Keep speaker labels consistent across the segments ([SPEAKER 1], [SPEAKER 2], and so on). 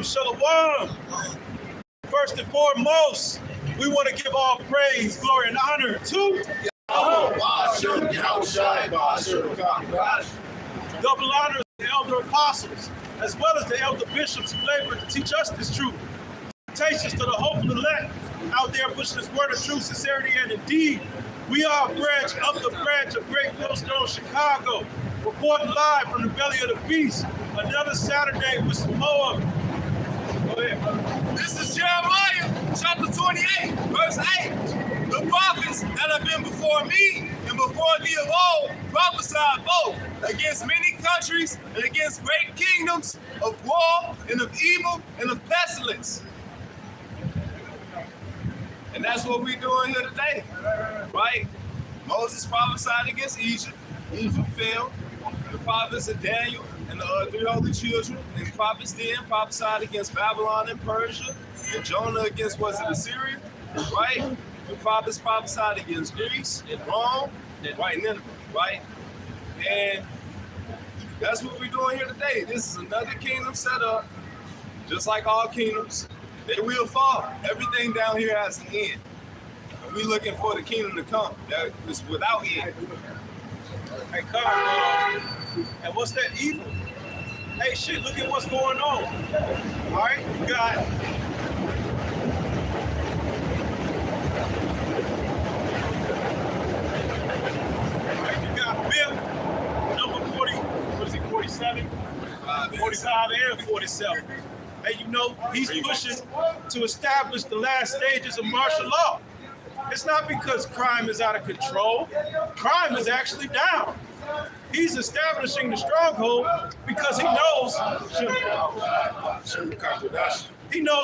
[SPEAKER 1] Shalom. First and foremost, we want to give all praise, glory, and honor to double honors to the elder apostles, as well as the elder bishops who labored to teach us this truth. Salutations to the hopeful elect out there pushing this word of truth, sincerity, and indeed. We are a branch of the branch of Great Millstone, Chicago, reporting live from the belly of the beast. Another Saturday with Samoa. Go ahead, brother.
[SPEAKER 2] This is Jeremiah, chapter 28, verse 8. The prophets that have been before me and before thee of old prophesied both against many countries and against great kingdoms of war and of evil and of pestilence. And that's what we're doing here today, right? Moses prophesied against Egypt. Egypt fell. The prophets of Daniel and the three holy children and prophets then prophesied against Babylon and Persia, and Jonah against, Assyria, right? The prophets prophesied against Greece and Rome, and Nineveh, right? And that's what we're doing here today. This is another kingdom set up, just like all kingdoms. They will fall. Everything down here has an end. And we're looking for the kingdom to come that is without end.
[SPEAKER 1] Hey, Carl, and what's that evil? Hey, shit, look at what's going on. All right, you got Biff, number 40, what is he, 47? 45 and 47. Hey, you know, he's pushing to establish the last stages of martial law. It's not because crime is out of control. Crime is actually down. He's establishing the stronghold because he knows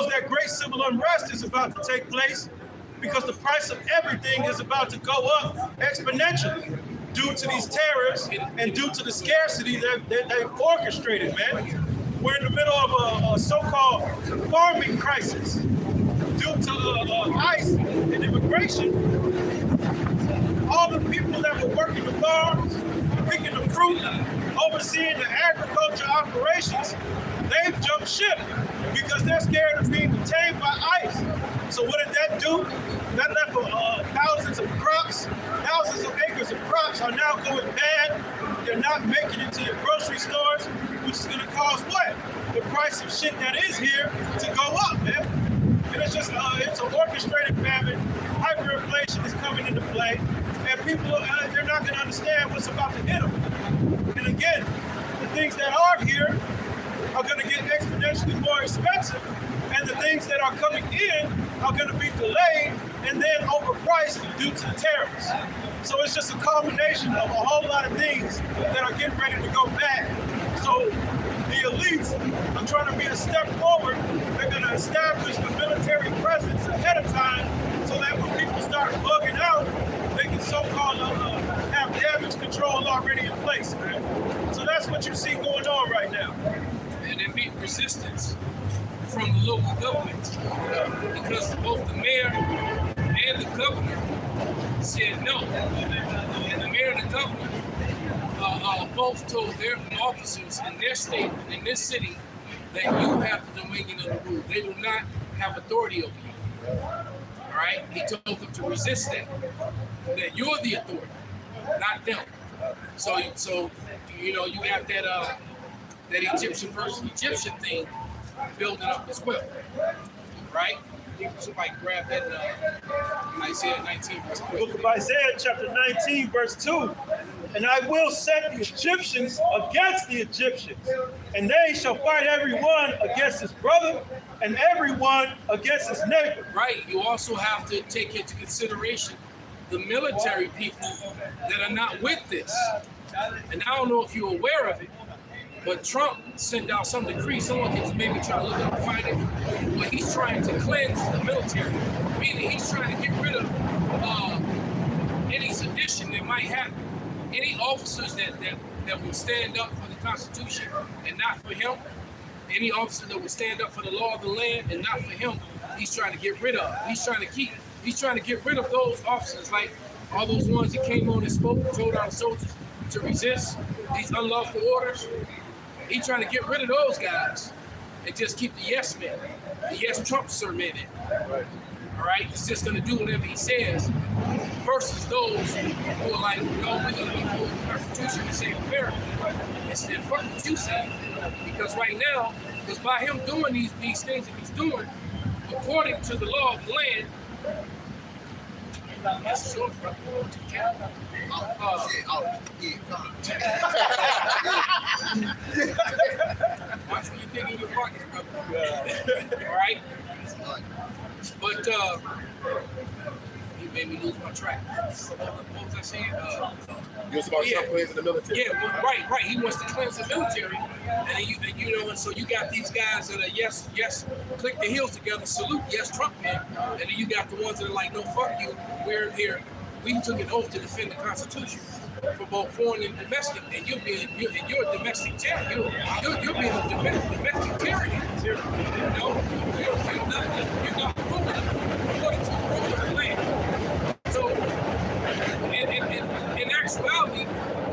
[SPEAKER 1] that great civil unrest is about to take place because the price of everything is about to go up exponentially due to these tariffs and due to the scarcity that they've orchestrated, man. We're in the middle of a so-called farming crisis due to ICE and immigration. All the people that were working the farms, picking the fruit, overseeing the agriculture operations, they've jumped ship because they're scared of being detained by ICE. So what did that do? That left thousands of crops, thousands of acres of crops are now going bad. They're not making it to your grocery stores, which is going to cause what? The price of shit that is here to go up, man. And it's just, it's an orchestrated famine. Hyperinflation is coming into play. And people, they're not going to understand what's about to hit them. And again, the things that are here are going to get exponentially more expensive. And the things that are coming in are going to be delayed and then overpriced due to the tariffs. So it's just a combination of a whole lot of things that are getting ready to go bad. So the elites are trying to be a step forward. They're going to establish the military presence ahead of time so that when people start bugging out, they can so-called have damage control already in place, man. So that's what you see going on right now.
[SPEAKER 3] And it meet resistance from the local government because both the mayor and the governor said no. And the mayor and the governor both told their officers in their state, in this city, that you have the dominion of the rule. They do not have authority over you. All right? He told them to resist that you're the authority, not them. So you know, you have that Egyptian versus Egyptian thing building up as well, right? Somebody grab that Isaiah 19 verse 2.
[SPEAKER 1] Book of Isaiah chapter 19 verse 2. And I will set the Egyptians against the Egyptians, and they shall fight every one against his brother and every one against his neighbor.
[SPEAKER 3] Right. You also have to take into consideration the military people that are not with this. And I don't know if you're aware of it, but Trump sent out some decree. Someone can maybe try to look up and find it. But he's trying to cleanse the military, meaning he's trying to get rid of any sedition that might happen. Any officers that would stand up for the Constitution and not for him, any officer that would stand up for the law of the land and not for him, he's trying to get rid of. He's trying to get rid of those officers, like all those ones that came on and spoke and told our soldiers to resist these unlawful orders. He's trying to get rid of those guys and just keep the yes men, the yes Trumpster men in. All right, it's just going to do whatever he says, versus those who are like, no, we're going to be following the Constitution and save America. Instead, fuck what you say, because right now, because by him doing these things that he's doing, according to the law of the land, that's short, bro. Watch what you dig in your pockets, brother. All right? But he made me lose my track. What was I saying?
[SPEAKER 4] You was about Trump plays in the military.
[SPEAKER 3] Yeah, well, right. He wants to cleanse the military, and you know, and so you got these guys that are yes, click the heels together, salute yes Trump man, and then you got the ones that are like, no, fuck you, we're here. We took an oath to defend the Constitution for both foreign and domestic, and you're a domestic terror. You're being a domestic tyranny. You know, you're not ruling according to the rule of the land. So, in actuality,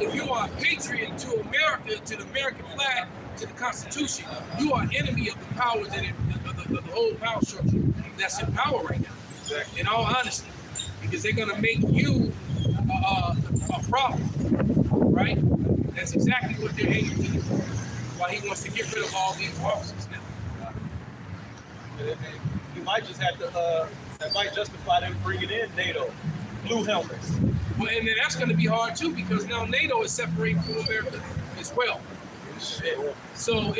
[SPEAKER 3] if you are a patriot to America, to the American flag, to the Constitution, you are enemy of the powers that of the whole power structure that's in power right now. Exactly. In all honesty, because they're gonna make you a problem, right? That's exactly what they're aiming to do. Why he wants to get rid of all these officers now.
[SPEAKER 1] You might just have to. That might justify them bringing in NATO, blue helmets.
[SPEAKER 3] Well, and then that's going to be hard too, because now NATO is separating from America as well. So so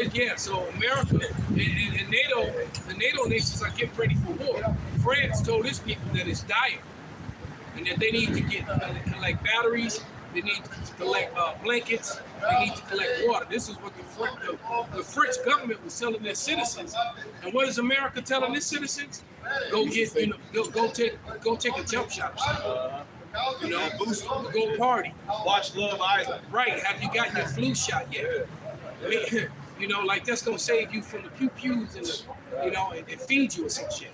[SPEAKER 3] America and NATO, the NATO nations are getting ready for war. France told its people that it's dire, and that they need to collect batteries, they need to collect blankets, they need to collect water. This is what the French government was telling their citizens. And what is America telling its citizens? Go get, go take a jump shot or something. You know, go party.
[SPEAKER 1] Watch Love Island.
[SPEAKER 3] Right? Have you gotten your flu shot yet? You know, like that's gonna save you from the pew-pews and and feed you or some shit.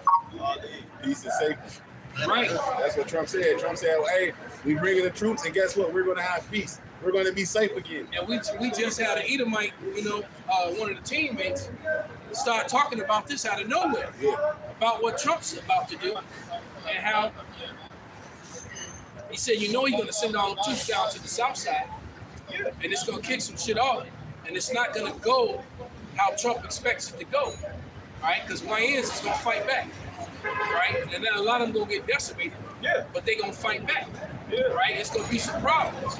[SPEAKER 4] Peace and safety.
[SPEAKER 3] Right.
[SPEAKER 4] That's what Trump said. Trump said, well, hey, we bringing the troops, and guess what? We're going to have peace. We're going to be safe again.
[SPEAKER 3] And we just had an Edomite, one of the teammates, start talking about this out of nowhere, about what Trump's about to do, and how he said, he's going to send all the troops down to the south side, and it's going to kick some shit off, and it's not going to go how Trump expects it to go, right? Because YNs is going to fight back. Right, and then a lot of them gonna get decimated.
[SPEAKER 1] Yeah,
[SPEAKER 3] but they gonna fight back.
[SPEAKER 1] Yeah,
[SPEAKER 3] right. It's gonna be some problems.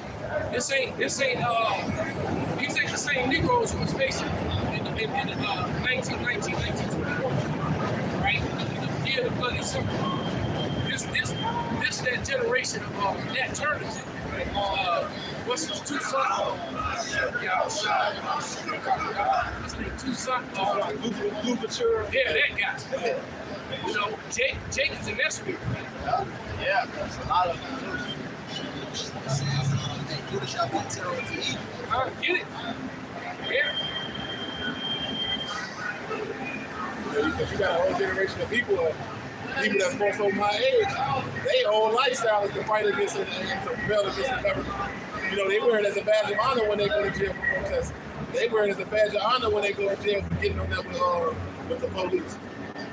[SPEAKER 3] These ain't the same Negroes who was facing in 1921, right? The year of the bloody summer. This that generation of Nat Turner's. What's his two sons? What's his two sons?
[SPEAKER 1] Louverture.
[SPEAKER 3] Yeah, that guy. You know, Jake is an expert.
[SPEAKER 2] Yeah, there's a lot of them too.
[SPEAKER 3] Get it? Yeah.
[SPEAKER 4] Because you got a whole generation of people that's more so my age, their whole lifestyle is to fight against it and to rebel against the government. You know, they wear it as a badge of honor when they go to jail for protesting. They wear it as a badge of honor when they go to jail for getting on them with the police.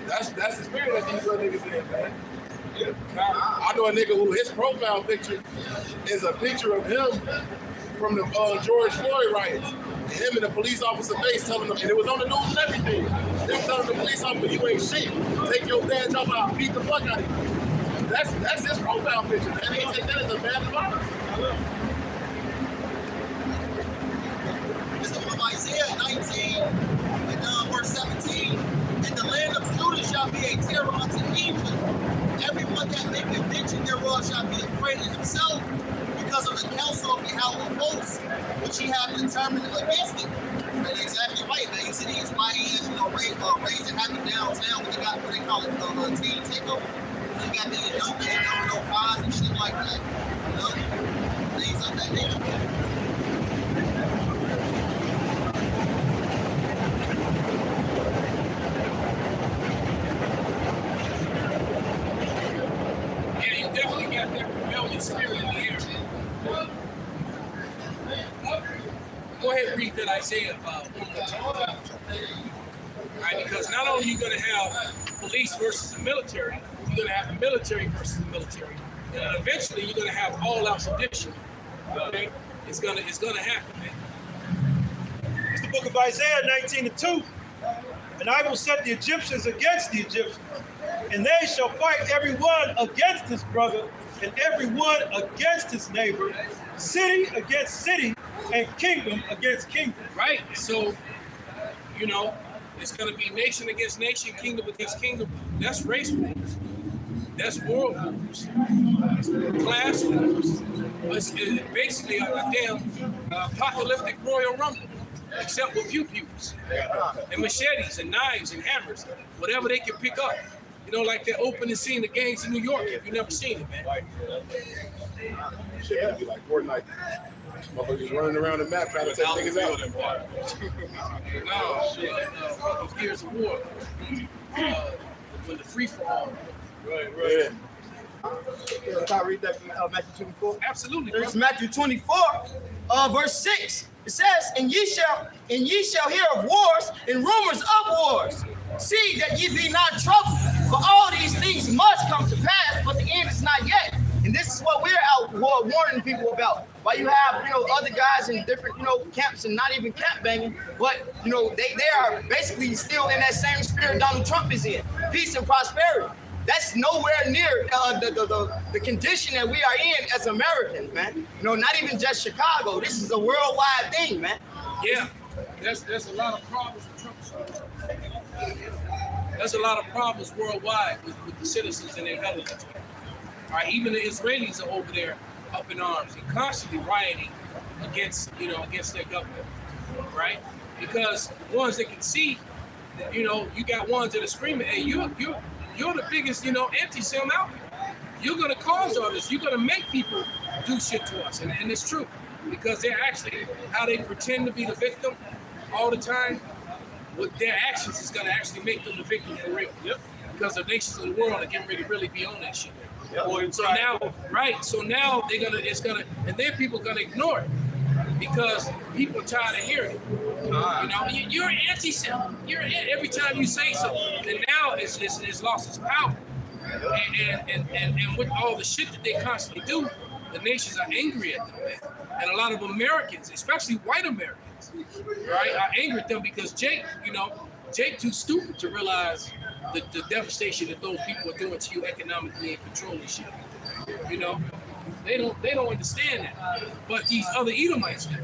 [SPEAKER 4] That's the spirit that these little niggas in, man. I know a nigga who his profile picture is a picture of him from the George Floyd riots. Him and the police officer face telling him, and it was on the news and everything. They were telling the police officer, you ain't shit. Take your badge off, I'll beat the fuck out of you. That's his profile picture, man. They take that as a badge of honor.
[SPEAKER 5] This is from Isaiah 19 and verse 17. And the land of Judah shall be a terror unto Egypt. Everyone that maketh mention thereof shall be afraid of himself because of the counsel of the hallowed hosts, which he hath determined against it. That's exactly right, man. You see these YNs, raised and happen downtown when they got what they call it, teen takeover. You got the young men don't know cars and shit like that. You know? Things of that nature.
[SPEAKER 3] Spirit in the air. Go ahead and read that Isaiah one more time. not only are you going to have police versus the military, you're going to have the military versus the military. And eventually, you're going to have all-out sedition. Okay? It's gonna happen, man.
[SPEAKER 1] It's the book of Isaiah 19:2. And I will set the Egyptians against the Egyptians, and they shall fight every one against his brother, and every one against his neighbor, city against city, and kingdom against kingdom.
[SPEAKER 3] Right. So, you know, it's going to be nation against nation, kingdom against kingdom. That's race wars. That's world wars. Class wars. It's basically a damn apocalyptic Royal Rumble, except with pew-pews and machetes and knives and hammers, whatever they can pick up. You know, like that opening scene of Gangs in New York, if you've never seen it, man.
[SPEAKER 4] Shit gotta be like Fortnite. Motherfuckers just running around the map trying to take niggas out.
[SPEAKER 3] No, shit. Those Gears of War. When the free-for-all.
[SPEAKER 4] Yeah.
[SPEAKER 5] Can I read that from Matthew 24?
[SPEAKER 3] Absolutely, bro.
[SPEAKER 5] It's Matthew 24, verse 6. It says, and ye shall hear of wars and rumors of wars. See that ye be not troubled, for all these things must come to pass, but the end is not yet. And this is what we're out warning people about. Why you have, other guys in different, camps and not even camp banging, but, they are basically still in that same spirit Donald Trump is in, peace and prosperity. That's nowhere near the condition that we are in as Americans, man. Not even just Chicago. This is a worldwide thing, man.
[SPEAKER 3] Yeah, there's a lot of problems with Trump. There's a lot of problems worldwide with the citizens and their government. All right, even the Israelis are over there up in arms and constantly rioting against their government, right? Because the ones that can see, you got ones that are screaming, "Hey, you're the biggest, anti-Sem out here. You're gonna cause all this. You're gonna make people do shit to us," and it's true, because they're actually how they pretend to be the victim all the time. With their actions is gonna actually make them the victim for real. Yep. Because the nations of the world are getting ready to really be on that shit. Yep. So now, right? So now and then people gonna ignore it because people are tired of hearing it. You're anti-Sem. Every time you say something, and now it's lost its power. And with all the shit that they constantly do, the nations are angry at them, man. And a lot of Americans, especially white Americans, right, are angry at them because Jake too stupid to realize the devastation that those people are doing to you economically and controlling shit. They don't understand that. But these other Edomites do.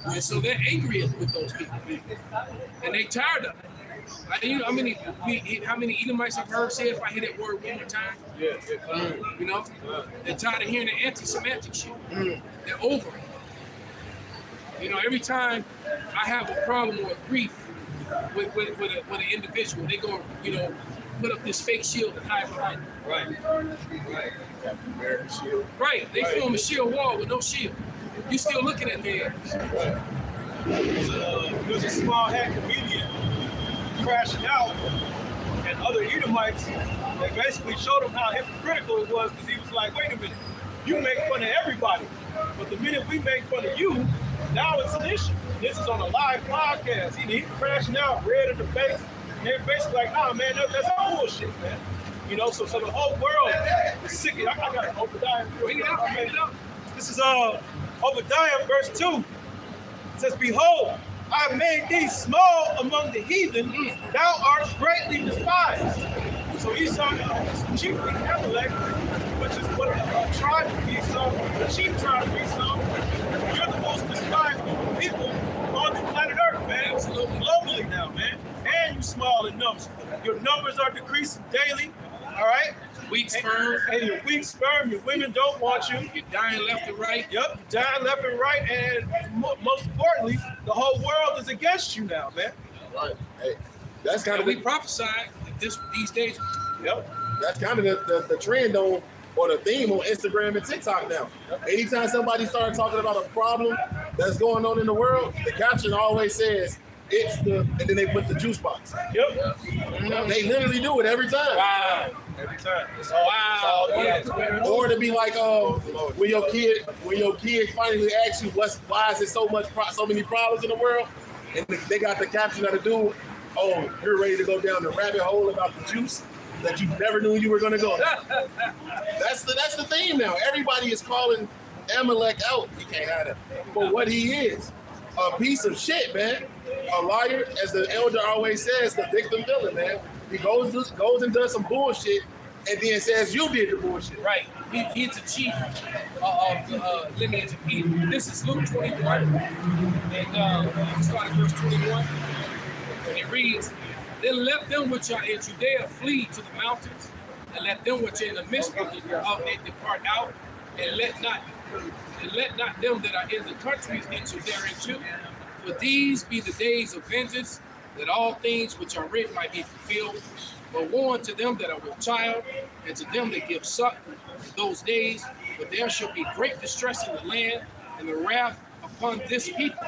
[SPEAKER 3] And so they're angry with those people. And they tired of it. How many Edomites have heard say if I hear that word one more time?
[SPEAKER 4] Yeah.
[SPEAKER 3] They're tired of hearing the anti-Semitic shit. They're over it. Every time I have a problem or a grief with an individual, they go, put up this fake shield and hide behind it.
[SPEAKER 4] Right. American shield.
[SPEAKER 3] Right. They form a shield wall with no shield. You still looking at their ass.
[SPEAKER 1] There was a small hat comedian crashing out, and other Edomites, they basically showed him how hypocritical it was, because he was like, wait a minute, you make fun of everybody, but the minute we make fun of you, now it's an issue. This is on a live podcast. He crashing out, red in the face, and they're basically like, nah, man, that's bullshit, man. So the whole world is sick. I got an Obadiah. Bring it up. This is Obadiah verse 2. It says, behold, I have made thee small among the heathen, thou art greatly despised. So Esau is chiefly Amalek, which is what the tribe of Esau, the chief tribe of Esau. You're the most despised people on the planet Earth, man. Absolutely. Globally now, man. And you small in numbers. Your numbers are decreasing daily, all right?
[SPEAKER 3] Weak sperm.
[SPEAKER 1] And you're weak sperm, your women don't want you.
[SPEAKER 3] You're dying left and right.
[SPEAKER 1] Yep, you're dying left and right, and most importantly, the whole world is against you now, man.
[SPEAKER 4] Right. Hey, that's kind of
[SPEAKER 3] we prophesied that these days.
[SPEAKER 1] Yep.
[SPEAKER 4] That's kind of the trend or the theme on Instagram and TikTok now. Anytime somebody starts talking about a problem that's going on in the world, the caption always says, and then they put the juice box.
[SPEAKER 1] Yep.
[SPEAKER 4] They literally do it every time.
[SPEAKER 1] Wow. Every time. It's all
[SPEAKER 4] Or to be like, when your kid finally asks you why is there so many problems in the world, and they got the caption of the dude oh, you're ready to go down the rabbit hole about the juice that you never knew you were going to go down. That's the theme now. Everybody is calling Amalek out. He can't have it for what he is. A piece of shit, man. A liar, as the elder always says, the victim villain, man. He goes and does some bullshit and then says you did the bullshit.
[SPEAKER 3] Right. He's the chief of the lineage of Edom. This is Luke 21, and starting verse 21. And it reads, "Then let them which are in Judea flee to the mountains, and let them which are in the midst of it depart out, and let not them that are in the countries enter thereinto. For these be the days of vengeance, that all things which are written might be fulfilled. But woe unto them that are with child, and to them that give suck in those days, for there shall be great distress in the land, and the wrath upon this people.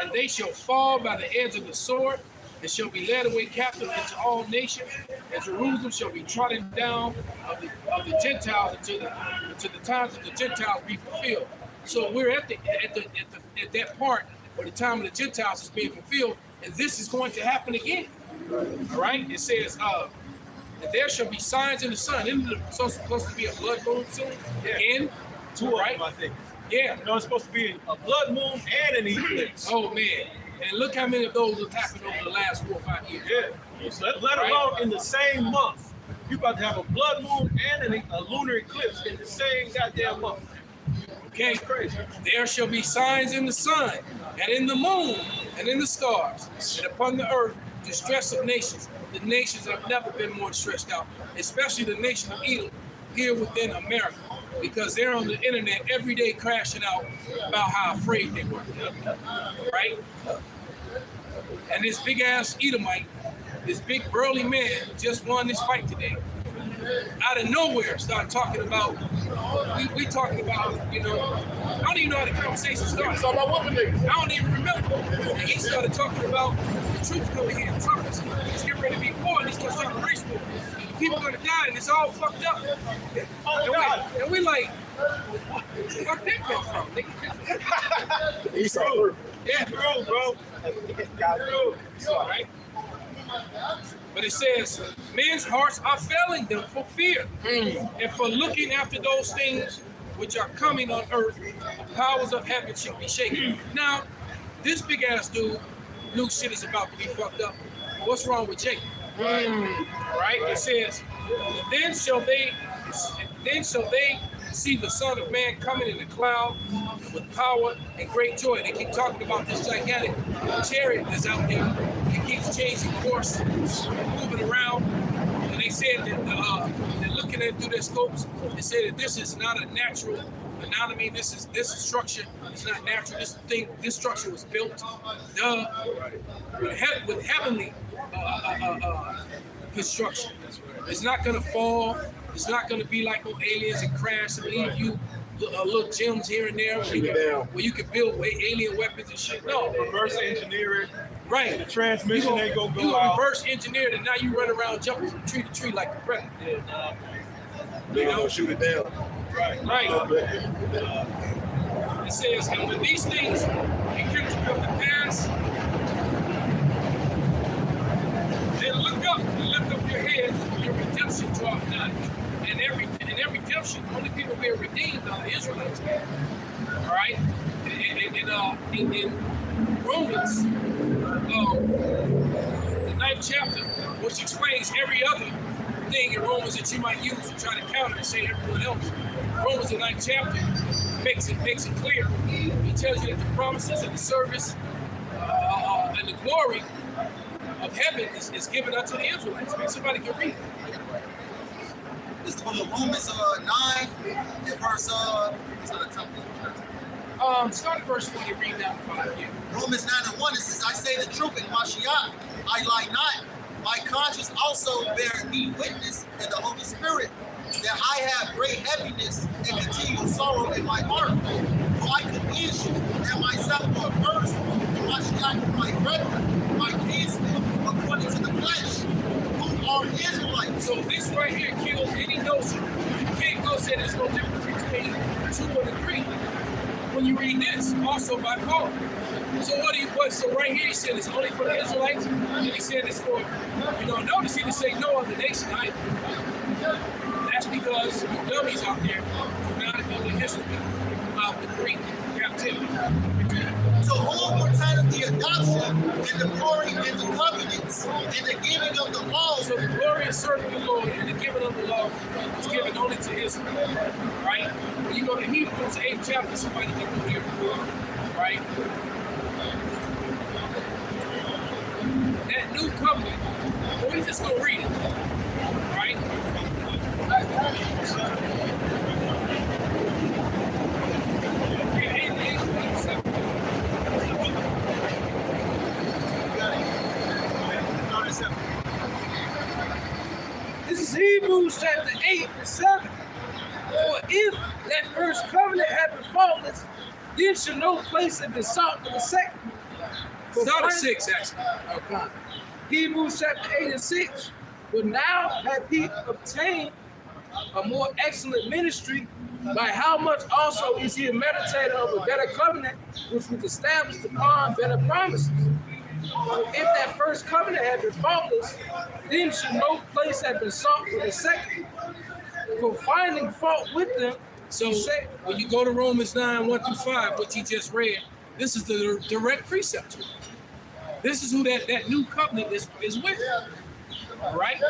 [SPEAKER 3] And they shall fall by the edge of the sword, and shall be led away captive into all nations, and Jerusalem shall be trodden down of the Gentiles until the times of the Gentiles be fulfilled." So we're at that part where the time of the Gentiles is being fulfilled, and this is going to happen again. All right, it says, "And there shall be signs in the sun." Isn't it supposed to be a blood moon soon?
[SPEAKER 1] Yeah.
[SPEAKER 3] Again,
[SPEAKER 1] Two of
[SPEAKER 3] right?
[SPEAKER 1] them, I think.
[SPEAKER 3] Yeah.
[SPEAKER 1] You know, it's supposed to be a blood moon and an eclipse.
[SPEAKER 3] Oh man, and look how many of those have happened over the last 4 or 5 years.
[SPEAKER 1] Yeah. Let alone in the same month. You about to have a blood moon and a lunar eclipse in the same goddamn month.
[SPEAKER 3] Okay,
[SPEAKER 1] It's crazy.
[SPEAKER 3] "There shall be signs in the sun, and in the moon, and in the stars, and upon the earth distress of nations." The nations have never been more stressed out, especially the nation of Edom here within America, because they're on the internet every day crashing out about how afraid they were, right? And this big ass Edomite, this big burly man, just won this fight today. Out of nowhere, started talking about, we talking about, you know, I don't even know how the conversation started.
[SPEAKER 4] It's all about whooping niggas.
[SPEAKER 3] I don't even remember. And he started talking about the troops coming here, truckers. It's getting ready to be war, and he's going to start a race war. People are going to die, and it's all fucked up. And we like, fuck that come from, nigga?
[SPEAKER 4] He's so
[SPEAKER 3] Yeah, bro. It's all right. But it says, men's hearts are failing them for fear, and for looking after those things which are coming on earth, the powers of heaven shall be shaken. Now, this big ass dude knew shit is about to be fucked up. What's wrong with Jacob? Right? It says, then shall they see the Son of Man coming in a cloud with power and great joy. They keep talking about this gigantic chariot that's out there. It keeps changing course, moving around. And they said that they're looking at it through their scopes. They said that this is not a natural anatomy. This structure is not natural. This structure was built with heavenly construction. It's not gonna fall. It's not gonna be like on Aliens and crash and leave you little gems here and there where you can build alien weapons and shit. No,
[SPEAKER 1] Reverse engineer it.
[SPEAKER 3] right.
[SPEAKER 1] The transmission ain't gonna
[SPEAKER 3] You
[SPEAKER 1] go
[SPEAKER 3] gonna
[SPEAKER 1] out.
[SPEAKER 3] reverse engineer it, and now you run around jumping from tree to tree like a predator.
[SPEAKER 4] They gonna shoot it down.
[SPEAKER 3] Right. It says, and when these things begin to come to pass, then look up and lift up your heads, your redemption draweth nigh. And every redemption, only people being redeemed are the Israelites. All right? In Romans, the 9th chapter, which explains every other thing in Romans that you might use to try to counter and say everyone else. Romans, the 9th chapter, makes it clear. He tells you that the promises and the service and the glory of heaven is given unto the Israelites. I mean, somebody can read it.
[SPEAKER 5] This is from the Romans 9, and verse, it's not a temple.
[SPEAKER 3] Start at verse 1 and read down to 5 here.
[SPEAKER 5] Romans 9 and 1, it says, I say the truth in Mashiach, I lie not. My conscience also bear me witness in the Holy Spirit that I have great heaviness and continual sorrow in my heart. For I commend you and myself for a verse in Mashiach, my brethren, my kinsmen, according to the flesh, who are Israelites.
[SPEAKER 3] So this right here kills any notion. You can't go say there's no difference between 2 and 3. When you read this, also by Paul, So right here he said it's only for the Israelites, and he said it's for, notice he didn't say no other nation either. That's because you dummies out there do not know the history of the Greek captivity.
[SPEAKER 5] So who pertained the adoption and the glory and the covenants and the giving of the law?
[SPEAKER 3] So the glory and serving the Lord and the giving of the law was given only to Israel, right? When you go to Hebrews 8th chapter, somebody can go here, right? That new covenant, well, we just gonna read it, right?
[SPEAKER 6] This is Hebrews chapter 8 and 7. For if that first covenant had been faultless, then should no place have been sought for the second. For
[SPEAKER 3] Start at
[SPEAKER 6] Christ-
[SPEAKER 3] 6, actually.
[SPEAKER 6] Okay. Hebrews chapter 8 and 6. But now hath he obtained a more excellent ministry, by how much also is he a meditator of a better covenant, which was established upon better promises. For if that first covenant had been faultless, then should no place have been sought for the second. For finding fault with them,
[SPEAKER 3] So
[SPEAKER 6] he said,
[SPEAKER 3] when you go to Romans 9, 1 through 5, which he just read, this is the direct precept to it. This is who that new covenant is with. All right?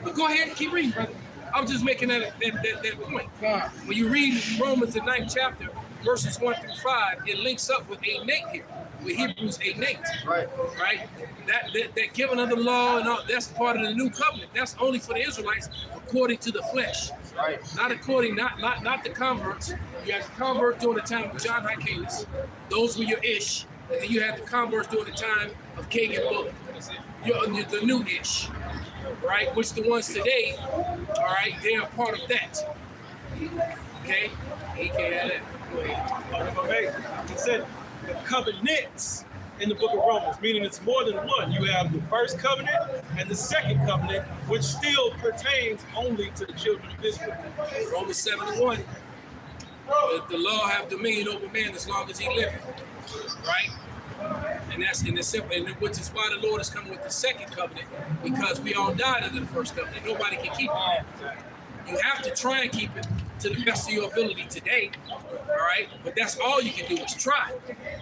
[SPEAKER 3] But go ahead and keep reading, brother. I was just making that point. When you read Romans, the 9th chapter, verses 1 through 5, it links up with 8 and 8 here, with Hebrews 8 and 8.
[SPEAKER 4] Right.
[SPEAKER 3] Right? That giving of the law and all, that's part of the new covenant. That's only for the Israelites according to the flesh.
[SPEAKER 4] Right.
[SPEAKER 3] Not the converts. You had the converts during the time of John Hyrcanus. Those were your ish. And then you had the converts during the time of Kagan Bullock. You're the new ish. Right? Which the ones today, all right, they are part of that. Okay? He can't have that. Go ahead.
[SPEAKER 1] It said the covenants in the book of Romans, meaning it's more than one. You have the first covenant and the second covenant, which still pertains only to the children of Israel.
[SPEAKER 3] Romans 7 and 1. The law have dominion over man as long as he liveth. Right? And that's in the simple, and which is why the Lord is coming with the second covenant, because we all died under the first covenant. Nobody can keep it. You have to try and keep it to the best of your ability today. All right? But that's all you can do is try.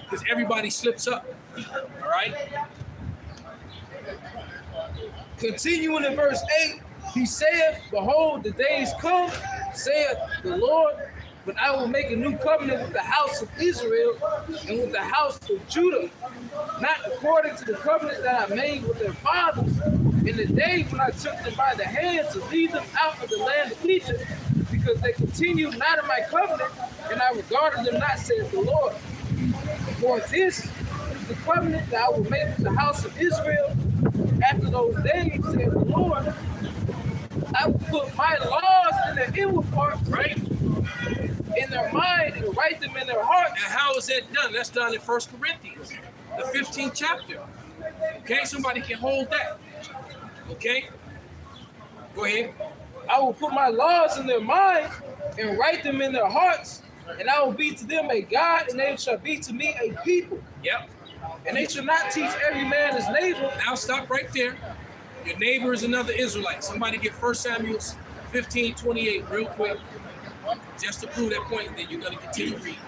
[SPEAKER 3] Because everybody slips up. All right?
[SPEAKER 6] continuing in verse 8, he saith, behold, the days come, saith the Lord, when I will make a new covenant with the house of Israel and with the house of Judah, not according to the covenant that I made with their fathers in the day when I took them by the hand to lead them out of the land of Egypt, because they continued not in my covenant, and I regarded them not, saith the Lord. For this is the covenant that I will make with the house of Israel after those days, saith the Lord. I will put my laws in their inward parts, right? In their mind, and write them in their hearts.
[SPEAKER 3] And how is that done? That's done in 1 Corinthians, the 15th chapter. Okay, somebody can hold that. Okay? Go ahead.
[SPEAKER 6] I will put my laws in their minds and write them in their hearts, and I will be to them a God, and they shall be to me a people.
[SPEAKER 3] Yep.
[SPEAKER 6] And they shall not teach every man his neighbor.
[SPEAKER 3] Now stop right there. Your neighbor is another Israelite. Somebody get 1 Samuel 15:28 real quick, just to prove that point, and then you're going to continue reading.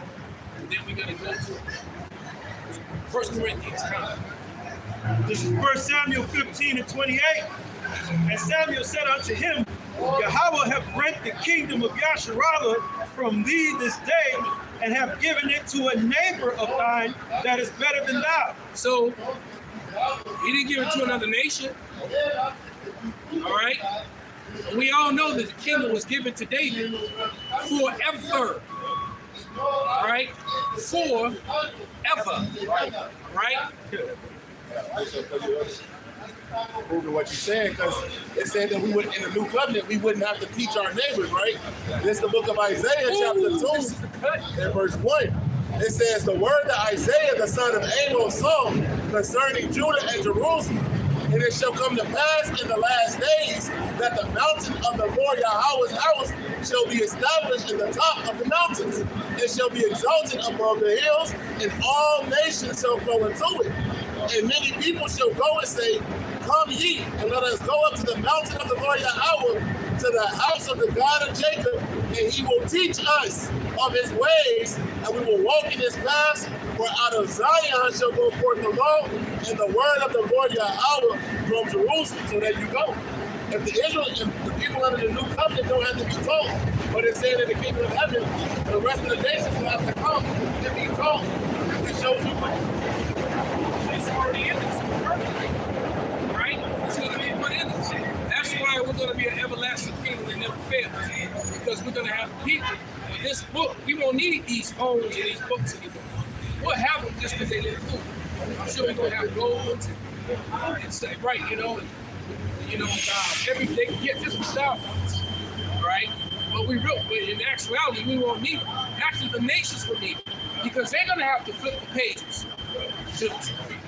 [SPEAKER 3] And then we're going to go to 1 Corinthians.
[SPEAKER 1] This is 1 Samuel 15:28. And Samuel said unto him, Yahweh hath rent the kingdom of Yasharallah from thee this day, and have given it to a neighbor of thine that is better than thou.
[SPEAKER 3] So, he didn't give it to another nation. All right? We all know that the kingdom was given to David forever. All right? Forever. Right?
[SPEAKER 4] Proving what you're saying, because it said that we would, in the new covenant, we wouldn't have to teach our neighbors, right? This is the book of Isaiah, chapter 2, and verse 1. It says, the word that Isaiah, the son of Amos, saw concerning Judah and Jerusalem. And it shall come to pass in the last days that the mountain of the Lord Yahweh's house shall be established in the top of the mountains. It shall be exalted above the hills, and all nations shall flow into it. And many people shall go and say, Come ye, and let us go up to the mountain of the Lord Yahweh, to the house of the God of Jacob, and he will teach us of his ways, and we will walk in his paths. For out of Zion shall go forth the law, and the word of the Lord Yahweh from Jerusalem. So there you go. If the people under the new covenant don't have to be taught, but it's saying in the kingdom of heaven, the rest of the nations will have to come and be taught. It shows you what.
[SPEAKER 3] It's already in us perfectly, right? It's going to be put in us. That's why we're going to be an everlasting kingdom that never fails, because we're going to have people. This book, we won't need these phones and these books anymore. We'll have them just because they live cool. I'm sure we're going to have gold and say, right, every they can get just style points, right? But in actuality, we won't need them. Actually, the nations will need them, because they're going to have to flip the pages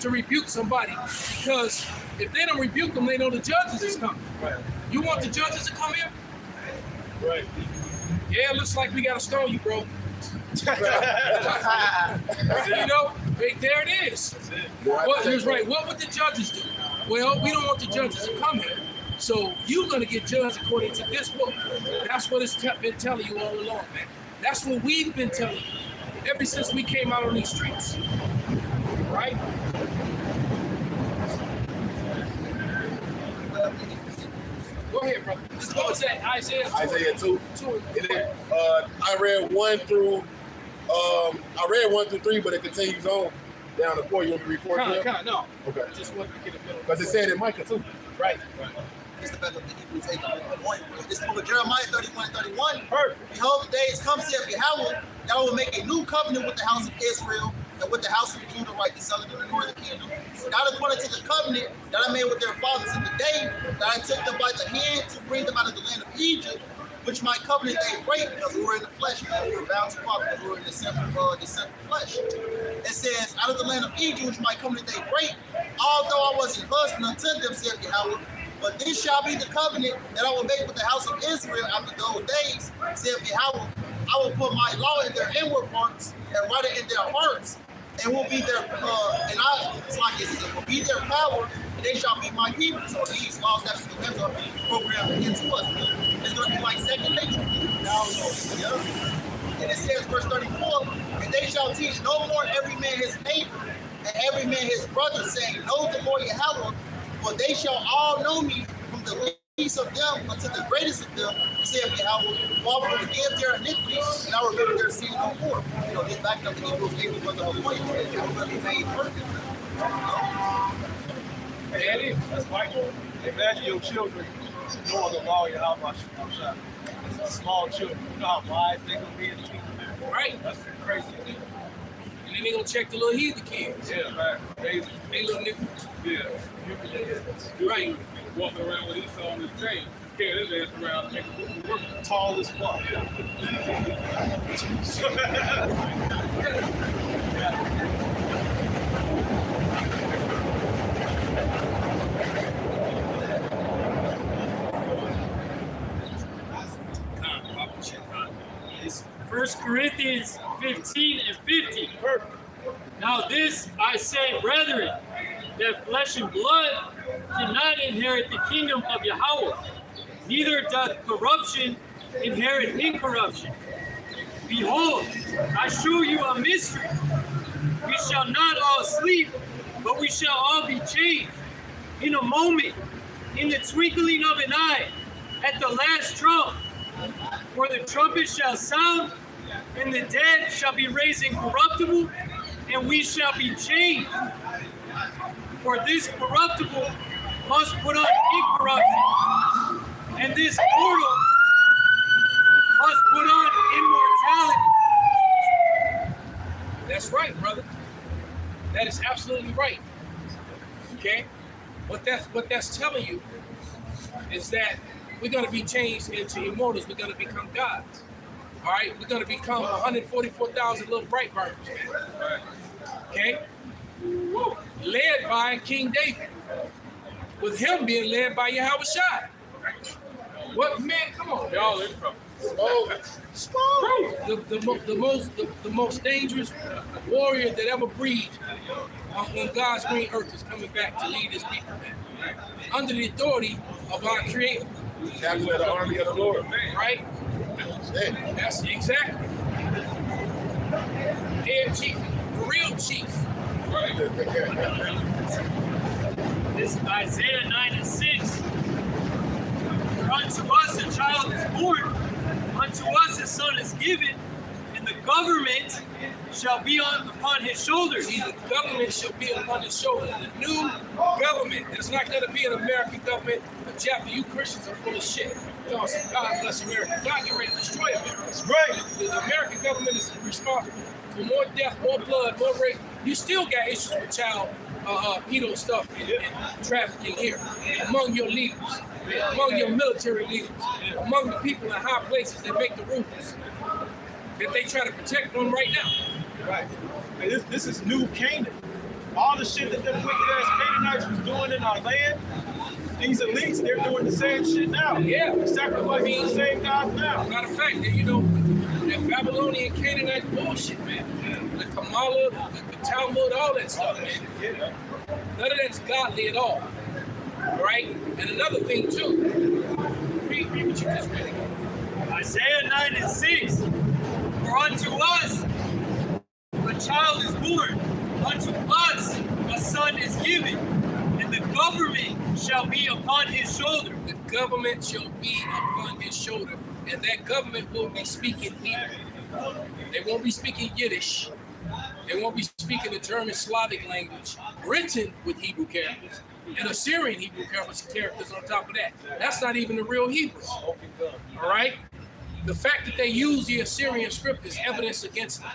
[SPEAKER 3] to rebuke somebody. Because if they don't rebuke them, they know the judges is coming.
[SPEAKER 2] Right.
[SPEAKER 3] You want the judges to come here?
[SPEAKER 2] Right.
[SPEAKER 3] Yeah, it looks like we got to stone you, bro. There it is. He was right. What would the judges do? Well, we don't want the judges to come here, so you're going to get judged according to this book. That's what it's been telling you all along, man. That's what we've been telling you ever since we came out on these streets, right? Go ahead, brother. What was that? Isaiah 2.
[SPEAKER 4] Isaiah 2. I read 1 through 3, but it continues on down to 4. You want me to read 4?
[SPEAKER 3] No.
[SPEAKER 4] Okay.
[SPEAKER 3] Just want to get a middle.
[SPEAKER 4] Because it said in Micah too.
[SPEAKER 3] Right.
[SPEAKER 5] It's the back of the Hebrews 8. This book of Jeremiah 31:31.
[SPEAKER 3] Perfect.
[SPEAKER 5] Behold, the days come, saith Yahweh, that I will make a new covenant with the house of Israel and with the house of Judah, right, the southern and the northern kingdom. Not according to the covenant that I made with their fathers in the day that I took them by the hand to bring them out of the land of Egypt, which my covenant they break, because we were in the flesh, man. We were bound to walk because we were in the sinful flesh. It says, out of the land of Egypt, which my covenant they break, although I was a husband unto them, saith Yahweh, but this shall be the covenant that I will make with the house of Israel after those days, saith Yahweh. I will put my law in their inward parts and write it in their hearts, and will be their it will be their power, and they shall be my people. So these laws, statutes, and commandments are programmed into us. It's going to be like second nature. And it says, verse 34, and they shall teach no more every man his neighbor and every man his brother, saying, Know the Lord Yahweh, for they shall all know me, from the least of them unto the greatest of them, saith Yahweh, for I will forgive their iniquities, and I will remember their sin no more. This back up the Hebrews 8 was the whole point. It will be made perfect.
[SPEAKER 3] There it is.
[SPEAKER 2] That's right. Imagine your children knowing the law of Yahweh. Small children, you know how wise they're going to be in the kingdom.
[SPEAKER 3] Right.
[SPEAKER 2] That's crazy.
[SPEAKER 3] And then they're going to check the little heathen kids.
[SPEAKER 2] Yeah, man.
[SPEAKER 3] They little niggas.
[SPEAKER 2] Yeah.
[SPEAKER 3] Right.
[SPEAKER 2] Walking around with Esau on his chain. Carry his ass around and make him work tall as fuck.
[SPEAKER 7] It's 1 Corinthians 15 and 50. Perfect. Now this I say, brethren, that flesh and blood cannot inherit the kingdom of Yahweh, neither doth corruption inherit incorruption. Behold, I show you a mystery. We shall not all sleep, but we shall all be changed in a moment, in the twinkling of an eye, at the last trump. For the trumpet shall sound, and the dead shall be raised incorruptible, and we shall be changed. For this corruptible must put on incorruption, and this mortal must put on immortality.
[SPEAKER 3] That's right, brother. That is absolutely right. Okay? What that's telling you is that we're going to be changed into immortals. We're going to become gods. All right? We're going to become 144,000 little bright burns. Okay? Led by King David.
[SPEAKER 6] with him being led by Yahweh Shai. What man? Come on, y'all in trouble. The most dangerous warrior that ever breathed on God's green earth is coming back to lead his people, man. Under the authority of our Creator.
[SPEAKER 4] Captain of the army of the Lord.
[SPEAKER 6] Right? That's exactly. Head chief, the real chief.
[SPEAKER 7] This is Isaiah 9:6. For unto us a child is born, unto us a son is given, and the government shall be upon his shoulders.
[SPEAKER 6] See, the government shall be upon his shoulders. The new government. It's not going to be an American government. Jeff, you Christians are full of shit. God bless America. God get ready to destroy America.
[SPEAKER 1] That's right.
[SPEAKER 6] The American government is responsible for more death, more blood, more rape. You still got issues with child pedo stuff and trafficking here among your leaders, among your military leaders, among the people in high places that make the rules that they try to protect them right now.
[SPEAKER 1] Right. And this is new Canaan. All the shit that them wicked ass Canaanites was doing in our land, these elites, they're doing the same shit now.
[SPEAKER 6] Yeah.
[SPEAKER 1] They're sacrificing the same God now.
[SPEAKER 6] Matter of fact, you know, that Babylonian Canaanite bullshit, man. The Kamala, the Talmud, all that stuff, man. None of that's godly at all. All right? And another thing, too. Read what you just read.
[SPEAKER 7] Isaiah 9:6. For unto us a child is born, unto us a son is given, and the government shall be upon his shoulder.
[SPEAKER 6] The government shall be upon his shoulder, and that government will be speaking Hebrew. They won't be speaking Yiddish. They won't be speaking the German Slavic language, written with Hebrew characters, and Assyrian Hebrew characters on top of that. That's not even the real Hebrew. All right? The fact that they use the Assyrian script is evidence against them.